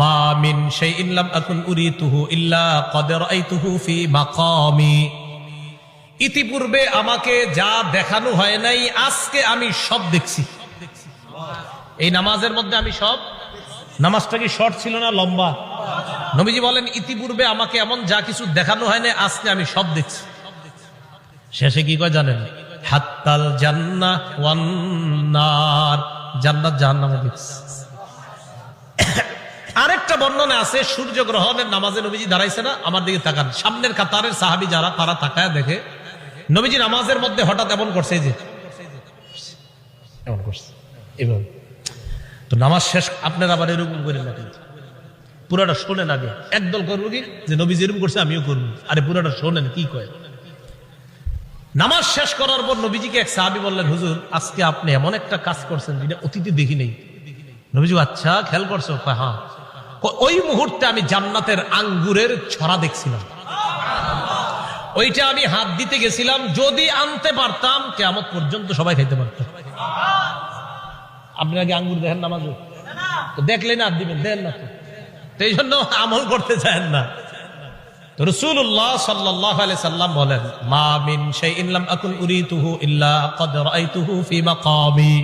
মা মিন শাইইন লাম আকুন উরিতুহু ইল্লা ক্বাদ রাআইতুহু ফি মাকামি, ইতিপূর্বে আমাকে যা দেখানো হয় নাই আজকে আমি সব দেখছি। এই নামাজের মধ্যে আমি সব। নামাজটা কি শর্ট ছিল না লম্বা? নবীজি বলেন, ইতিপূর্বে আমাকে এমন যা কিছু দেখানো হয় নাই আজকে আমি সব দেখছি। শেষে কি কয় জানেন? হাত্তাল জান্নাহ ওয়ান নার, জান্নাত জাহান্নামও দেখছি। আরেকটা বর্ণনা আছে, সূর্য গ্রহণের নামাজে নবীজি দাঁড়াইছে না, আমার দিকে তাকান, সামনের কাতারের সাহাবী যারা, তারা তাকায় দেখে নবীজি নামাজের মধ্যে হঠাৎ এমন করছে, যে এমন করছে এভাবে। তো নামাজ শেষ, আপনারা আবার এরকম করেন না কিন্তু। পুরাটা শোনেন আগে। একদল করবো কি যে নবী যেরকম করছে আমিও করবো, আরে পুরাটা শোনেন কি কয়। নামাজ শেষ করার পর নবীজিকে এক সাহাবী বললেন, হুজুর আজকে আপনি এমন একটা কাজ করছেন যেটা অতীতে দেখি নেই। নবীজি আচ্ছা খেয়াল করছো? হ্যাঁ। ওই মুহূর্তে আমি জান্নাতের আঙ্গুরের ছড়া দেখছিলাম, ওইটা আমি হাত দিতে গেছিলাম, যদি আনতে পারতাম কিয়ামত পর্যন্ত সবাই খাইতে পারতাম। আপনি আগে আঙ্গুর দেখেন নামাজে? তো দেখলেন হাত দিবেন, দেন না তো এই জন্য আমল করতে চান না। রাসূলুল্লাহ সাল্লাল্লাহু আলাইহি সাল্লাম বলেন, মা মিন শাইইন লাম আকুন উরিতুহু ইল্লা ক্বাদ রাআইতুহু ফি মাকামি।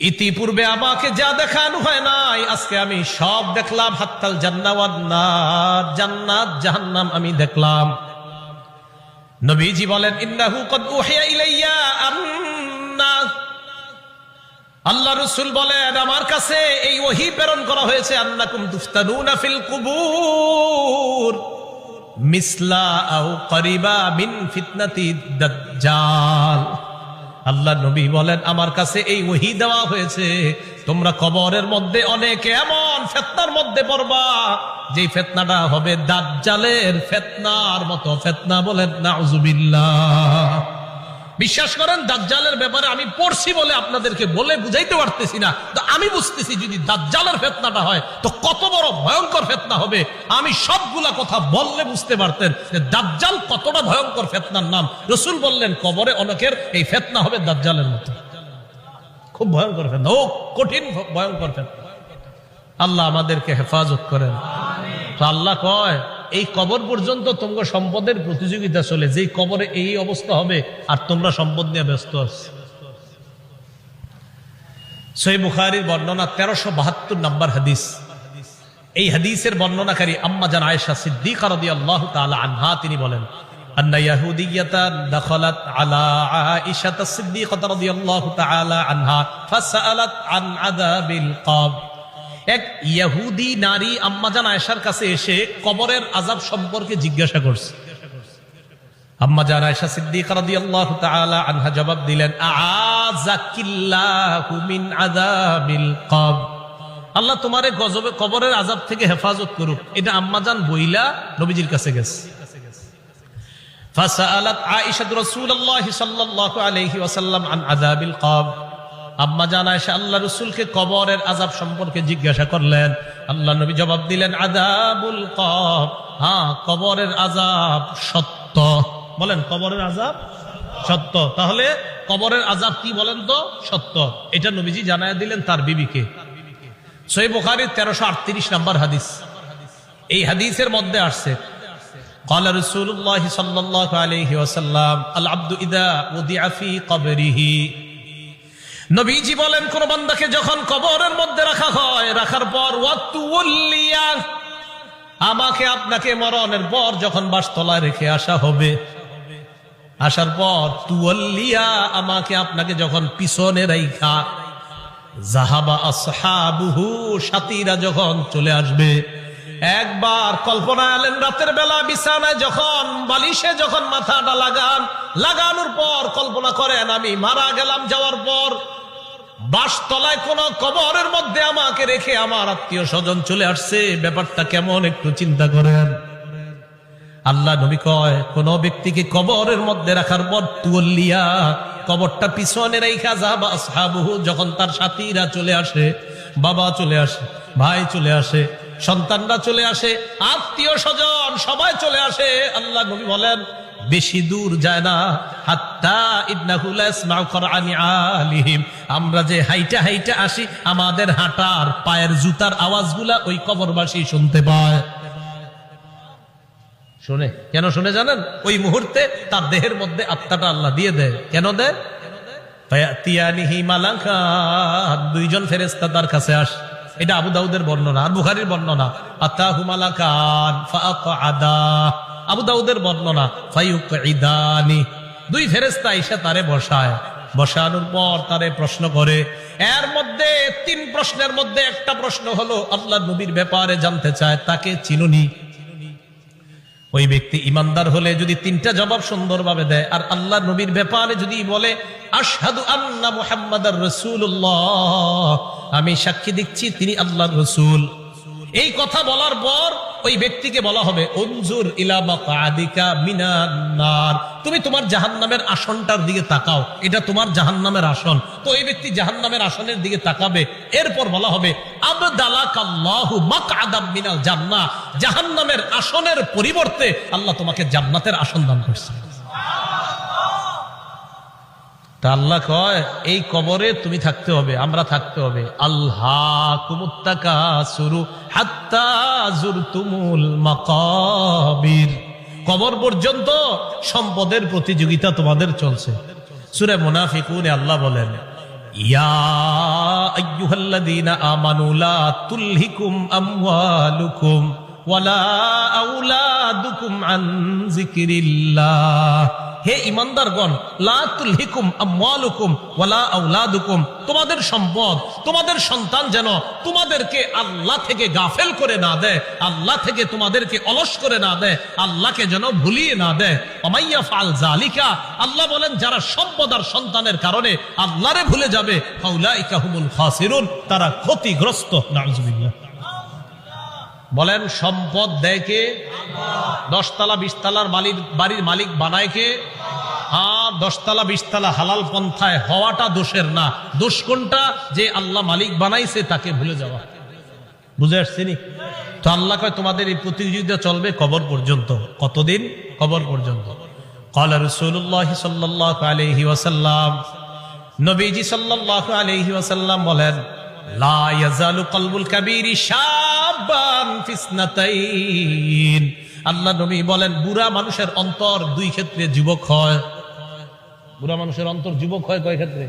ইতিপূর্বে আমাকে যা দেখানো হয় নাই আজকে আমি সব দেখলাম। হাত্তাল জান্নাহ ওয়ান নার, জান্নাত জাহান্নাম আমি দেখলাম। নবীজি বলেন, ইন্নাহু ক্বাদ উহিয়া ইলাইয়া আন্না, আল্লাহ রাসূল বলেন আমার কাছে এই ওহী প্রেরণ করা হয়েছে, আন্নাকুম তুফতানুনা ফিল কুবুর মিসলা আও করিবা মিন ফিতনাতি দাজ্জাল। আল্লাহ নবী বলেন আমার কাছে এই ওহী দেওয়া হয়েছে, তোমরা কবরের মধ্যে অনেক এমন ফিতনার মধ্যে পড়বা যে ফিতনাটা হবে দাজ্জালের ফিতনার মতো ফিতনা। বলেন নাউযুবিল্লাহ। বিশ্বাস করেন দাজ্জালের ব্যাপারে আমি পড়ছি বলে আপনাদেরকে বলে বুঝাইতে পারতেছি না, তো আমি বুঝতেছি যদি দাজ্জালের ফিতনাটা হয় তো কত বড় ভয়ঙ্কর ফিতনা হবে। আমি সবগুলা কথা বললে বুঝতে পারতেন যে দাজ্জাল কতটা ভয়ঙ্কর ফিতনার নাম। রাসূল বললেন কবরে অনেকের এই ফিতনা হবে দাজ্জালের মতো, খুব ভয়ঙ্কর ফিতনা, ও কঠিন ভয়ঙ্কর ফিতনা। আল্লাহ আমাদেরকে হেফাজত করেন। তো আল্লাহ কয় এই কবর পর্যন্ত তোমরা সম্পদের প্রতিযোগিতা চলে, যেই কবরে এই অবস্থা হবে আর তোমরা সম্পদ নিয়ে ব্যস্ত আছো। সহিহ বুখারীর বর্ণনা 1372 নম্বর হাদিস। এই হাদিসের বর্ণনাকারী আম্মা জান আয়েশা সিদ্দিকা রাদিয়াল্লাহু তাআলা আনহা, তিনি বলেন, আন্না ইয়াহুদিয়াতান দাখালাত আলা আয়েশা সিদ্দিকা রাদিয়াল্লাহু তাআলা আনহা ফাসালাত আন আযাবিল কবর। এক ইহুদি নারী আম্মাজান আয়েশার কাছে এসে কবরের আযাব সম্পর্কে জিজ্ঞাসা করছে। আম্মাজান আয়েশা সিদ্দিকা রাদিয়াল্লাহু তাআলা আনহা জবাব দিলেন, আযাকিল্লাহু মিন আযাবিল কবর। আল্লাহ তোমারে গজবে কবরের আযাব থেকে হেফাজত করুক। এটা আম্মাজান বইলা নবীজির কাছে গেছে। ফাসালাত আয়েশা রাসূলুল্লাহ সাল্লাল্লাহু আলাইহি ওয়াসাল্লাম আন আযাবিল কবর। আম্মা জান আয়েশা আল্লাহ রাসূলকে কবরের আযাব সম্পর্কে জিজ্ঞাসা করলেন। আল্লাহ নবী জবাব দিলেন, আযাবুল কবর, হ্যাঁ কবরের আযাব সত্য। বলেন কবরের আযাব সত্য। তাহলে কবরের আযাব কি বলেন তো? সত্য। এটা নবীজি জানায়া দিলেন তার বিবিকে। সহিহ বুখারীর 1338 নম্বর হাদিস। এই হাদিসের মধ্যে আসছে, ক্বালা রাসূলুল্লাহ সাল্লাল্লাহু আলাইহি ওয়াসাল্লাম, আল আবদু ইযা উদিআ ফি কবরিহি। নবীজি বলেন কোন বান্দাকে যখন কবরের মধ্যে রাখা হয়, রাখার পর ওয়াতুল্লিয়া, আমাকে আপনাকে মরণের পর যখন বাসতলায় রেখে আসা হবে, আসার পর তুওয়াল্লিয়া, আমাকে আপনাকে যখন পিছনে রাইখা, যাহাবা আসহাবুহু, সাথীরা যখন চলে আসবে। একবার কল্পনা আলেন রাতের বেলা বিছানায় যখন বালিশে যখন মাথাটা লাগানোর পর কল্পনা করেন আমি মারা গেলাম, যাওয়ার পর বাসতলায় কোন কবরের মধ্যে আমাকে রেখে আমার আত্মীয় স্বজন চলে আসছে, ব্যাপারটা কেমন একটু চিন্তা করেন। আল্লাহ নবী কয় কোন ব্যক্তিকে কবরের মধ্যে রাখার পর তুল্লিয়া, কবরটা পিছনে রাইখা, যাবা আসহাবুহু, যখন তার সাথীরা চলে আসে, বাবা চলে আসে, ভাই চলে আসে, সন্তানরা চলে আসে, আত্মীয় স্বজন সবাই চলে আসে। আল্লাহ নবী বলেন বেশি দূর যায় না, হাত্তা ইন্নাহু লা ইয়াসমাউ করানি আলিহিম, আমরা যে হাইটা হাইটা আসি আমাদের হাঁটার পায়ের জুতার আওয়াজগুলা ওই কবরবাসী শুনতে পায়। শুনে কেন শুনে জানেন? ওই মুহূর্তে তার দেহের মধ্যে আত্মাটা আল্লাহ দিয়ে দেয়। কেন দেয়? ফায়াতিয়ানিহি মালাকান, দুইজন ফেরেশতা তার কাছে আসে। এটা আবু দাউদের বর্ণনা আর বুখারীর বর্ণনা। আতাহু মালাকান ফাআকআদা, আবু দাউদের বর্ণনা ফায়ুকঈদানি, দুই ফেরেশতা এসে তারে বসায়, বসানোর পর তারে প্রশ্ন করে। এর মধ্যে তিন প্রশ্নের মধ্যে একটা প্রশ্ন হলো আল্লাহ নবীর ব্যাপারে জানতে চায়, তাকে চিনুনি? ওই ব্যক্তি ইমানদার হলে যদি তিনটা জবাব সুন্দরভাবে দেয়, আর আল্লাহ নবীর ব্যাপারে যদি বলে আশহাদু আন্না মুহাম্মাদার রাসূলুল্লাহ, আমি সাক্ষী দিচ্ছি তিনি আল্লাহর রাসূল, এই কথা বলার পর ওই ব্যক্তিকে বলা হবে উনজুর ইলা মাকআদিকা মিনান নার, তুমি তোমার জাহান্নামের আসনটার দিকে তাকাও, এটা তোমার জাহান্নামের আসন। তো এই ব্যক্তি জাহান্নামের আসনের দিকে তাকাবে। এরপর বলা হবে আবদালাকাল্লাহু মাকআদাম মিনাল জান্নাহ, জাহান্নামের আসনের পরিবর্তে আল্লাহ তোমাকে জান্নাতের আসন দান করছে। তা আল্লাহ কয় এই কবরে তুমি থাকতে হবে, আমরা থাকতে হবে। আল্লাহকুমুত তাকাসুরু হাত্তা যুরতুমুল মাকাবির, কবর পর্যন্ত সম্পদের প্রতিযোগিতা তোমাদের চলছে। সূরা মুনাফিকুনে আল্লাহ বলেন ইয়া আইয়ুহাল্লাযীনা আমানু লা তুলহিকুম আমওয়ালুকুম ওয়ালা আওলাদুকুম আন যিকরিল্লাহ, হে ঈমানদারগণ, লা তুলহিকুম আমওয়ালুকুম ওয়ালা আওলাদুকুম, তোমাদের সম্পদ, তোমাদের সন্তান যেন তোমাদেরকে আল্লাহ থেকে গাফেল করে না দেয়, আল্লাহ থেকে তোমাদেরকে অলস করে না দেয়, আল্লাহকে যেন ভুলিয়ে না দেয়। ওমাইয়া ফাল যালিকা, আল্লাহ বলেন যারা সম্পদ আর সন্তানের কারণে আল্লাহরে ভুলে যাবে, ফাউলাইকা হুমুল খাসিরুন, তারা ক্ষতিগ্রস্ত। নাউযুবিল্লাহ। বলেন সম্পদ দেয় কে? 10 তলা 20 তলার বাড়ির মালিক বানায় কে? হ্যাঁ, 10 তলা 20 তলা হালাল পন্থায় হওয়াটা দোষের না। দোষ কোনটা? যে আল্লাহ মালিক বানাইছে তাকে ভুলে যাওয়া। বুঝে আসছেনি? তো আল্লাহ কয় তোমাদের এই প্রতিযোগিতা চলবে কবর পর্যন্ত। কতদিন? কবর পর্যন্ত। ক্বালা রাসূলুল্লাহ সাল্লাল্লাহু আলাইহি ওয়াসাল্লাম, নবীজি সাল্লাল্লাহু আলাইহি ওয়াসাল্লাম বলেন লা ইয়াজালু কলবুল কাবীরি শাবান ফিসনাতাইন, আল্লাহ নবী বলেন বুড়া মানুষের অন্তর 2 ক্ষেত্রে যুবক হয়। বুড়া মানুষের অন্তর যুবক হয় কয় ক্ষেত্রে?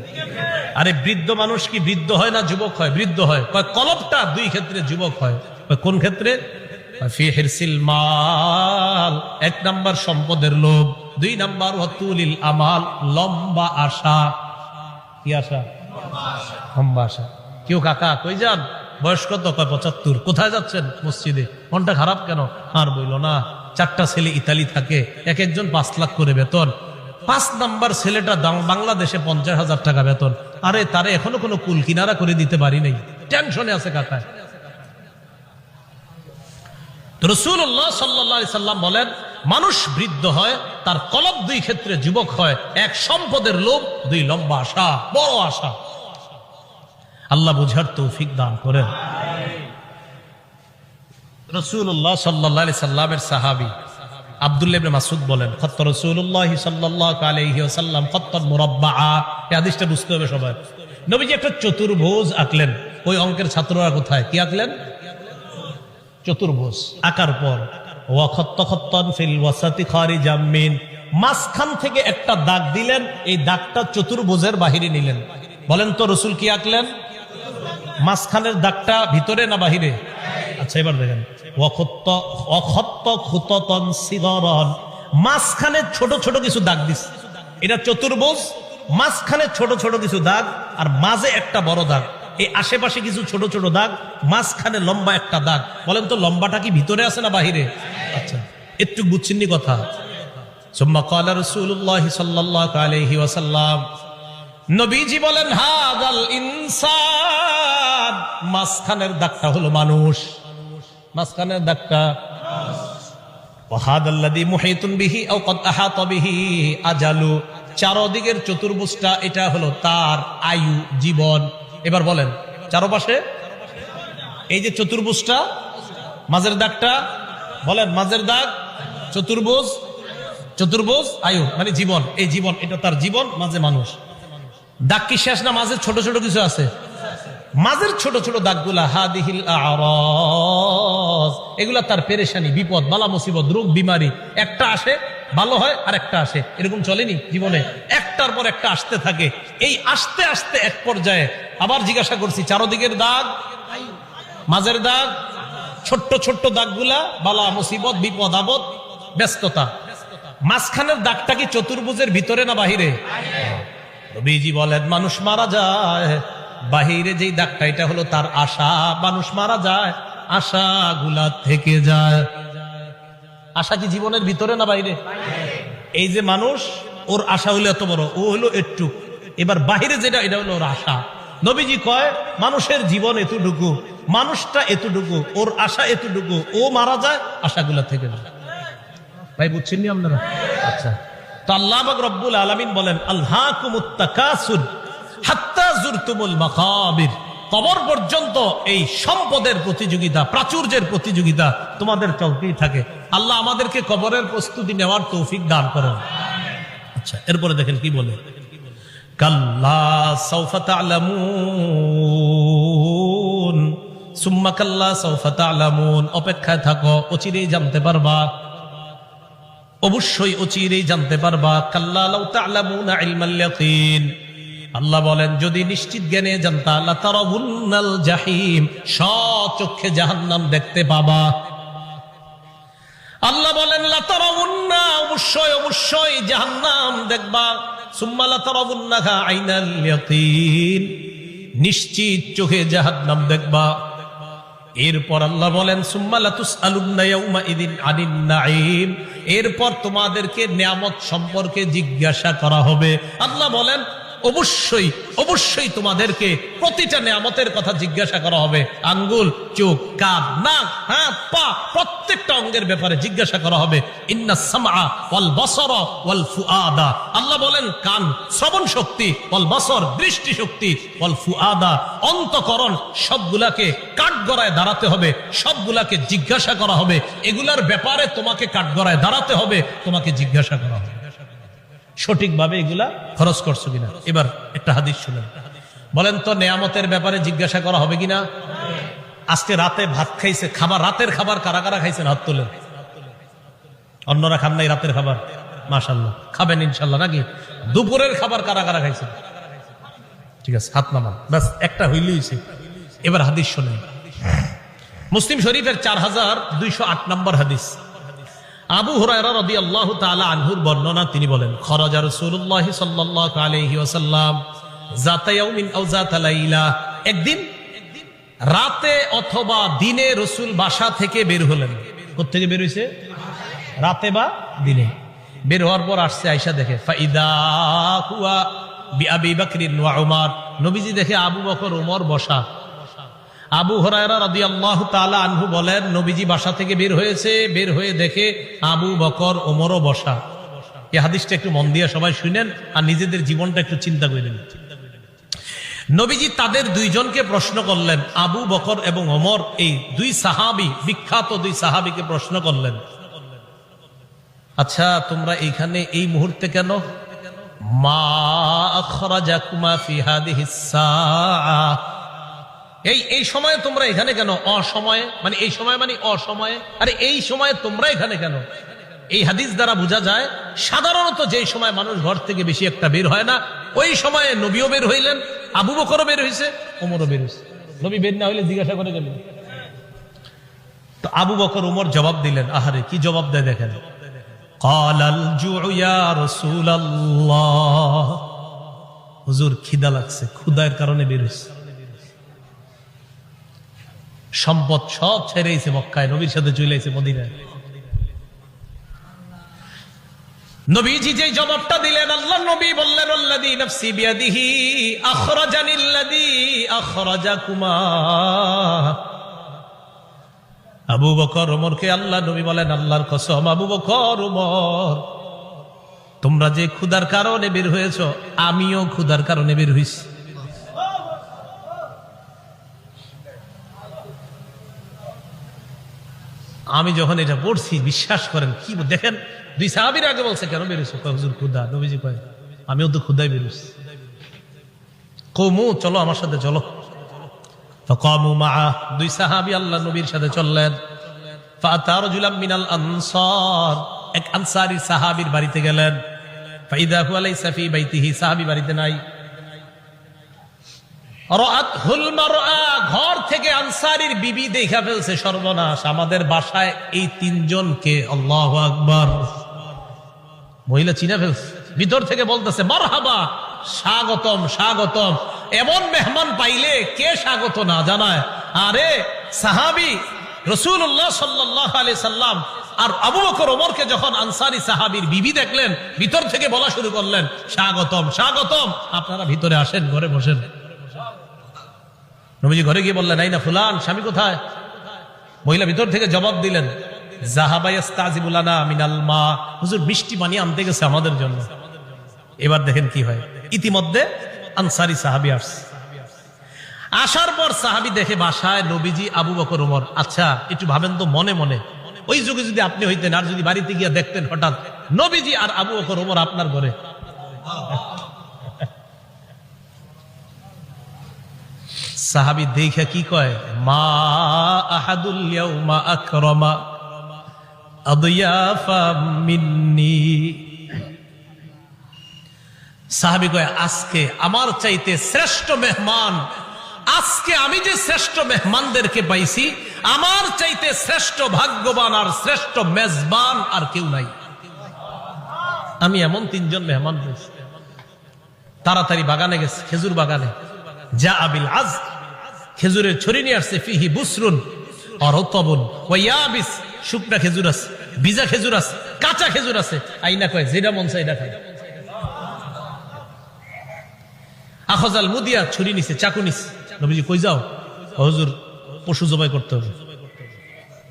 আরে বৃদ্ধ মানুষ কি বৃদ্ধ হয় না যুবক হয়? বৃদ্ধ হয়। কয় কলবটা 2 ক্ষেত্রে যুবক হয়। কোন ক্ষেত্রে? ফি হিরসিল মাল, 1 নাম্বার সম্পদের লোভ, 2 নাম্বার ওয়াতুলিল আমাল, লম্বা আশা। কি আশা? লম্বা আশা। কেউ কাকা কই যান? বয়স কত? কয় 75। কোথায় যাচ্ছেন? মসজিদে। মনটা খারাপ কেন? আর বইল না, 4টা ছেলে ইতালি থাকে, এক একজন 5 লাখ করে বেতন। 5 নাম্বার ছেলেটা বাংলাদেশে 50,000 টাকা বেতন। আরে তারে এখনো কোনো কুল কিনারা করে দিতে পারি নাই, টেনশনে আছে কাকা। রাসূলুল্লাহ সাল্লাল্লাহু আলাইহি সাল্লাম বলেন মানুষ বৃদ্ধ হয়, তার কলব 2 ক্ষেত্রে যুবক হয়। 1 সম্পদের লোভ, 2 লম্বা আশা, বড় আশা। আল্লাহ বুঝার তৌফিক দান করেন। রাসূলুল্লাহ সাল্লাল্লাহু আলাইহি সাল্লামের সাহাবী আব্দুল্লাহ ইবনে মাসউদ বলেন খাত্তা রাসূলুল্লাহ সাল্লাল্লাহু আলাইহি ওয়াসাল্লাম খাত্তান মুরাব্বাআ। এই হাদিসটা বুঝতে হবে সবাই। নবীজি একটা চতুর্ভুজ আঁকলেন। ওই অঙ্কের ছাত্ররা কোথায়? কি আঁকলেন? চতুর্ভুজ আঁকার পর ওয়া খাত্তা খাত্তান ফিল ওয়াসাতি খারিজাম মিন, মাঝখান থেকে একটা দাগ দিলেন। এই দাগটা চতুর্ভুজের বাহিরে নিলেন। বলেন তো রাসূল কি আঁকলেন? মাঝখানের দাগটা ভিতরে না বাহিরে? আচ্ছা এবার দেখেন মাঝখানে ছোট ছোট কিছু দাগ দিস। এটা চতুর্ভুজ, মাঝখানে ছোট ছোট কিছু দাগ, আর মাঝে একটা বড় দাগ। এই আশেপাশে কিছু ছোট ছোট দাগ, মাঝখানে লম্বা একটা দাগ। বলেন তো লম্বাটা কি ভিতরে আছে না বাহিরে? আচ্ছা একটু বুঝছেননি কথা। সুম্মা ক্বালা রাসূলুল্লাহ সাল্লাল্লাহু আলাইহি ওয়াসাল্লাম, নবীজি বলেন হাদাল ইনসান, মাঝখানের দাগটা হলো মানুষ। মাঝখানের দাগটা ওয়াহাদাল্লাযী মুহিতুন বিহি আও ক্বাদ আহাতা বিহি আজালু, চারদিকের চতুর্ভুজটা এটা হলো তার আয়ু, জীবন। এবার বলেন চারপাশে এই যে চতুর্ভুজটা, মাঝের দাগটা বলেন, মাঝের দাগ চতুর্ভুজ, চতুর্ভুজ আয়ু মানে জীবন। এই জীবন এটা তার জীবন, মাঝে মানুষ। দাগ কি শেষ না? মাঝে ছোট ছোট কিছু আছে। মাঝের ছোট ছোট দাগগুলা হাদিহিল আরাজ, এগুলা তার পেরেশানি, বিপদ, বালা মুসিবত, রোগ বিমারি। একটা আসে ভালো হয় আর একটা আসে, এরকম চলেনি জীবনে? একটার পর একটা আসতে থাকে। এই আসতে আসতে এক পর্যায়ে আবার জিজ্ঞাসা করছি, চারদিকের দাগ, মাঝের দাগ, ছোট্ট ছোট্ট দাগগুলা বালা মুসিবত, বিপদ আপদ, ব্যস্ততা। মাঝখানের দাগটা কি চতুর্ভুজের ভিতরে না বাহিরে? নবীজি বলেন মানুষ মারা যায়, বাহিরে যেই দাগটা এটা হলো তার আশা। মানুষ মারা যায়, আশাগুলা থেকে যায়। আশা কি জীবনের ভিতরে না বাইরে? এই যে মানুষ, ওর আশা হলো এত বড়, ও হলো একটু। এবার বাহিরে যেটা এটা হলো ওর আশা। নবীজি কয় মানুষের জীবন এতটুকু, মানুষটা এতটুকু, ওর আশা এতটুকু, ও মারা যায় আশাগুলা থেকে যায়। ভাই বুঝছেন নি আপনারা? আচ্ছা, তো আল্লাহ পাক রব্বুল আলামিন বলেন আলহাকুমুত তাকাসুর হাত্তা জুরতুমুল মাকাবির, কবর পর্যন্ত এই সম্পদের প্রতিযোগিতা, প্রাচুর্যের প্রতিযোগিতা তোমাদের চলতেই থাকে। আল্লাহ আমাদেরকে কবরের প্রস্তুতি নেওয়ার তৌফিক দান করেন। আচ্ছা, এরপরে দেখেন কি বলে, কাল্লা সাউফা তা'লামুন সুম্মা কাল্লা সাউফা তা'লামুন, অপেক্ষায় থাকো, অচিরেই জানতে পারবা, অবশ্যই অচিরেই জানতে পারবা। কাল্লা লাউ তা'লামুনা ইলমাল ইয়াকিন, আল্লাহ বলেন যদি নিশ্চিত জ্ঞানে জানতা লাতারাউন্নাল জাহিম, স্বচক্ষে জাহান্নাম দেখতে পাবা। আল্লাহ বলেন লাতারাউন্না, অবশ্যই অবশ্যই জাহান্নাম দেখবা। সুম্মা লাতারাউন্নাহা আইনাল ইয়াকিন, নিশ্চিত চোখে জাহান্নাম দেখবা। এরপর আল্লাহ বলেন সুম্মা লাতুসআলুন্না ইয়াউমা ইযিন আনিন নাঈম, এরপর তোমাদেরকে নিয়ামত সম্পর্কে জিজ্ঞাসা করা হবে। আল্লাহ বলেন অবশ্যই অবশ্যই তোমাদেরকে প্রতিটা নিয়ামতের কথা জিজ্ঞাসা করা হবে। আঙ্গুল, চোখ, কান, নাক, হাত, পা, প্রত্যেকটা অঙ্গের ব্যাপারে জিজ্ঞাসা করা হবে। ইন্নাস সামআ ওয়াল বাসারা ওয়াল ফুআদা, আল্লাহ বলেন কান শ্রবণ শক্তি, ওয়াল বাসর দৃষ্টি শক্তি, ওয়াল ফুআদা অন্তঃকরণ, সবগুলাকে কাঠগড়ায় দাঁড়াতে হবে, সবগুলাকে জিজ্ঞাসা করা হবে। এগুলার ব্যাপারে তোমাকে কাঠগড়ায় দাঁড়াতে হবে, তোমাকে জিজ্ঞাসা করা হবে সঠিকভাবে এগুলা খরচ করছো কিনা। এবার একটা হাদিস শুনেন, বলেন তো নেয়ামতের ব্যাপারে জিজ্ঞাসা করা হবে কিনা? আজকে রাতে ভাত খাইছে, খাবার, রাতের খাবার কারা কারা খাইছেন হাত তোলেন। অন্যরা খান নাই রাতের খাবার? মাশাআল্লাহ, খাবেন ইনশাআল্লাহ নাকি? দুপুরের খাবার কারা কারা খাইছেন? ঠিক আছে, হাত নামান, ব্যাস একটা হইলেই হইছে। এবার হাদিস শুনেন, মুসলিম শরীফের 4208 নম্বর হাদিস, আবু হুরায়রা রাদিয়াল্লাহু তাআলা আনহুর বর্ণনা, তিনি বলেন খরাজা রাসূলুল্লাহ সাল্লাল্লাহু আলাইহি ওয়াসাল্লাম যাতা ইয়াউমিন আও যাতা লাইলা, একদিন রাতে অথবা দিনে রাসূল বাসা থেকে বের হলেন। কোথা থেকে বের হইছে? রাতে বা দিনে। বের হওয়ার পর আসছে, আয়েশা দেখে ফাইদা হুয়া বিআবি বকর ওয়া উমর, নবীজি দেখে আবু বকর ওমর বসা। আবু হুরায়রা রাদিয়াল্লাহু তাআলা আনহু বলেন নবীজি বাসা থেকে বের হয়েছে, বের হয়ে দেখে আবু বকর ওমরও বসা। এই হাদিসটা একটু মন দিয়ে সবাই শুনেন আর নিজেদের জীবনটা একটু চিন্তা করেন। নবীজি তাদের দুইজনকে প্রশ্ন করলেন, আবু বকর এবং ওমর, এই দুই সাহাবী, বিখ্যাত দুই সাহাবীকে প্রশ্ন করলেন, আচ্ছা তোমরা এইখানে এই মুহূর্তে কেন? মা আখরাজাকুমা ফি হাদিহিস সাআ, এই সময়ে তোমরা এখানে কেন? অসময়ে মানে এই সময় মানে অসময়ে, আরে এই সময়ে তোমরা এখানে কেন? এই হাদিস দ্বারা বোঝা যায় সাধারণত যে সময় মানুষ ঘর থেকে বেশি একটা বের হয় না, ওই সময়ে নবীও বের হইলেন, আবু বকরও বের হয়েছে, ওমরও বের হয়েছে। নবী বের না হইলে জিজ্ঞাসা করে গেলেন। তো আবু বকর ওমর জবাব দিলেন, আহারে কি জবাব দেয় দেখেন, ক্বালাল জুউ ইয়া রাসূলুল্লাহ, হুজুর খিদা লাগছে, ক্ষুধার কারণে বের হইছে। সম্পদ সব ছেড়েছে মক্কায়, নবীর সাথে চলে এসেছে মদিনায়। নবীজি যে জবাবটা দিলেন, আল্লাহ নবী বললেন আল্লাযী নাফসি বিয়াদিহি আখরাজানিল্লাযী আখরাজাকুমা। আবু বকর ওমরকে আল্লাহ নবী বলেন, আল্লাহর কসম আবু বকর ওমর, তোমরা যে ক্ষুধার কারণে বের হয়েছো, আমিও ক্ষুধার কারণে বের হইছি। আমি যখন এটা পড়ছি, বিশ্বাস করেন কি দেখেন, দুই সাহাবীর আগে বলছে কেন বেরোছো? হুজুর ক্ষুধা। নবীজি কয় আমিও তো ক্ষুধায় বেরোছি। কওমু, চলো আমার সাথে চলো। ফাকামু মাআ, দুই সাহাবী আল্লাহ নবীর সাথে চললেন। ফাআতা রাজুলাম মিনাল আনসার, এক আনসারী সাহাবীর বাড়িতে গেলেন। ফাইদা হুয়া লাইসা ফি বাইতিহি, সাহাবী বাড়িতে নাই। রাআতহুল মারআ, ঘর থেকে আনসারীর বিবি দেখা ফেলছে, সর্বনাশ, আমাদের বাসায় এই তিনজনকে, আল্লাহু আকবার, মহিলা চিনা ফেলছে। ভিতর থেকে বলতেছে মারহাবা, স্বাগতম স্বাগতম। এমন মেহমান পাইলে কে স্বাগত না জানায়? আরে সাহাবী রাসূলুল্লাহ সাল্লাল্লাহু আলাইহি সাল্লাম আর আবু বকর ওমরকে যখন আনসারী সাহাবীর বিবি দেখলেন, ভিতর থেকে বলা শুরু করলেন স্বাগতম স্বাগতম, আপনারা ভিতরে আসেন, ঘরে বসেন। নবীজি ঘরে গিয়ে বললেন, এই না ফুলান, স্বামী কোথায়? মহিলা ভিতর থেকে জবাব দিলেন, যাহাবা ইস্তাজিবু লানা মিনাল মা, হুজুর মিষ্টি পানি আনতে গেছে আমাদের জন্য। এবার দেখেন কি হয়, ইতিমধ্যে আনসারী সাহাবী আসছে। আসার পর সাহাবী দেখে বাসায় নবীজি, আবু বকর, ওমর। আচ্ছা একটু ভাবেন তো মনে মনে, ওই যুগে যদি আপনি হইতেন আর যদি বাড়িতে গিয়ে দেখতেন হঠাৎ নবীজি আর আবু বকর, ওমর আপনার ঘরে। সাহাবী দেখে কি কয়, মা আহাদুল ইয়াউমা আকরামা আদিয়াফা মিন্নি। সাহাবী কয়, আজকে আমার চাইতে শ্রেষ্ঠ মেহমান, আজকে আমি যে শ্রেষ্ঠ মেহমানদেরকে পাইছি, আমার চাইতে শ্রেষ্ঠ ভাগ্যবান আর শ্রেষ্ঠ মেজবান আর কেউ নাই। আমি এমন 3 জন মেহমান পেয়েছি। তাড়াতাড়ি বাগানে গেছে, খেজুর বাগানে। যা আবিল আজ, খেজুরের ছড়ি নিয়ে আসছে। ফিহি বুসরুন আর রতবুন ওয়া ইয়াবিস, শুকনা খেজুর আছে, ভিজা খেজুর আছে, কাঁচা খেজুর আছে। আইনা কয়, যেটা মন চাই এটা খাই। আখজাল মুদিয়া, ছুরি নিছে, চাকু নিছে। নবীজি কই যাও? হুজুর পশু জবাই করতে হবে।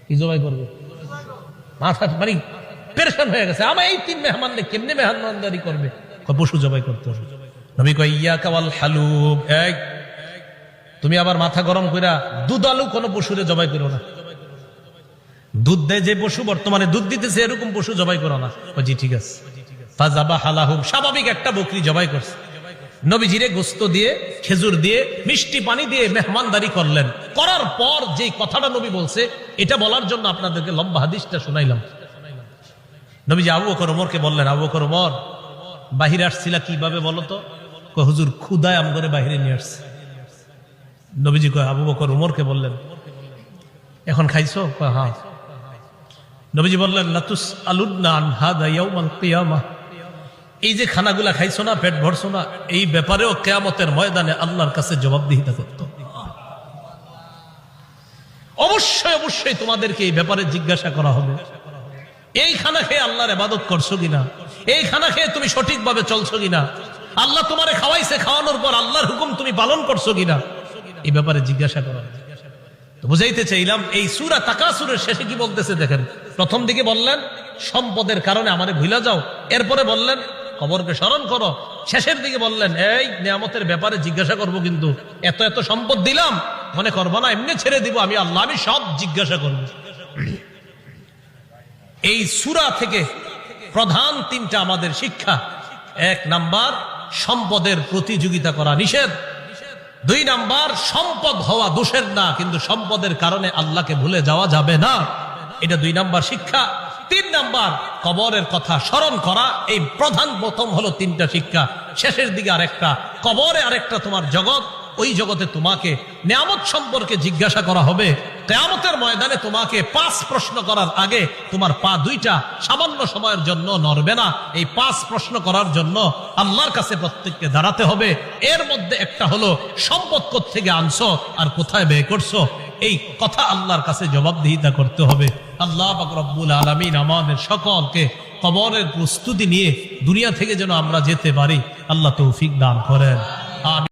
কি জবাই করবে? মাথা মানে পেরেশান হয়ে গেছে। আমার এই 3 মেহমান কেমনে মেহমানদারি করবে? পশু জবাই করতে হবে। নবী কয়, ইয়াকা ওয়াল হালুব, এই তুমি আবার মাথা গরম কইরা দুধ আলু কোন পশুরে জবাই করো না। দুধ দেয় যে পশু, বর্তমানে দুধ দিতেছে, এরকম পশু জবাই করো না। জি ঠিক আছে। ফাযাবাহা লাহুম, স্বাভাবিক একটা বকরি জবাই করছে। নবীজিরে গোস্ত দিয়ে, খেজুর দিয়ে, মিষ্টি পানি দিয়ে মেহমানদারি করলেন। করার পর যে কথাটা নবী বলছে, এটা বলার জন্য আপনাদেরকে লম্বা হাদিসটা শুনাইলাম। নবীজি আবু বকর ওমরকে বললেন, আবু বকর ওমর, বাহিরে আসছিলা কিভাবে বলো তো? কয়, হুজুর ক্ষুধায় আম করে বাহিরে নিয়ে আসছে। নবীজি কয়, আবু বকর ওমরকে বললেন, এখন খাইছো? কয়, হ্যাঁ। নবীজি বললেন, লাতুস আলুদনা আন হাদা ইয়াউমাল কিয়ামাহ, এই যে খানাগুলা খাইছো না, পেট ভরছো না, এই ব্যাপারেও কিয়ামতের ময়দানে আল্লাহর কাছে জবাবদিহিতা করতে হবে। অবশ্যই অবশ্যই তোমাদেরকে এই ব্যাপারে জিজ্ঞাসা করা হবে। এই খানা খেয়ে আল্লাহর ইবাদত করছো কিনা? এই খানা খেয়ে তুমি সঠিকভাবে চলছো কিনা? আল্লাহ তোমারে খাওয়াইছে, খাওয়ানোর পর আল্লাহর হুকুম তুমি পালন করছো কিনা? এই ব্যাপারে জিজ্ঞাসা করা হবে। তো বুঝাইতে চাইলাম, এই সূরা তাকাসুরের শেষে কি বলতেছে দেখেন। প্রথম দিকে বললেন সম্পদের কারণে আমারে ভুলা যাও, এরপরে বললেন কবরকে স্মরণ করো, শেষের দিকে বললেন এই নিয়ামতের ব্যাপারে জিজ্ঞাসা করব, কিন্তু এত এত সম্পদ দিলাম মনে করবো না এমনি ছেড়ে দিব, আমি আল্লাহ, আমি সব জিজ্ঞাসা করব। এই সূরা থেকে প্রধান 3টা আমাদের শিক্ষা। 1 নাম্বার, সম্পদের প্রতিযোগিতা করা নিষেধ। 2 নাম্বার, সম্পদ হওয়া দোষের না, কিন্তু সম্পদের কারণে আল্লাহকে ভুলে যাওয়া যাবে না, এটা 2 নাম্বার শিক্ষা। 3 নাম্বার, কবরের কথা স্মরণ করা। এই প্রধান প্রথম হলো 3টা শিক্ষা। শেষের দিকে আরেকটা, কবরে আরেকটা তোমার জগৎ, ওই জগতে তোমাকে নিয়ামত সম্পর্কে জিজ্ঞাসা করা হবে। কিয়ামতের ময়দানে তোমাকে 5 প্রশ্ন করার আগে তোমার পা 2টা সামান্য সময়ের জন্য নড়বে না। এই 5 প্রশ্ন করার জন্য আল্লাহর কাছে প্রত্যেককে দাঁড়াতে হবে। এর মধ্যে একটা হলো সম্পদ কোত্থেকে আনছো আর কোথায় ব্যয় করছো, এই কথা আল্লাহর কাছে জবাবদিহিতা করতে হবে। আল্লাহ পাক রব্বুল আলামিন আমাদের সকলকে কবরের প্রস্তুতি নিয়ে দুনিয়া থেকে যেন আমরা যেতে পারি, আল্লাহ তৌফিক দান করেন। আমিন।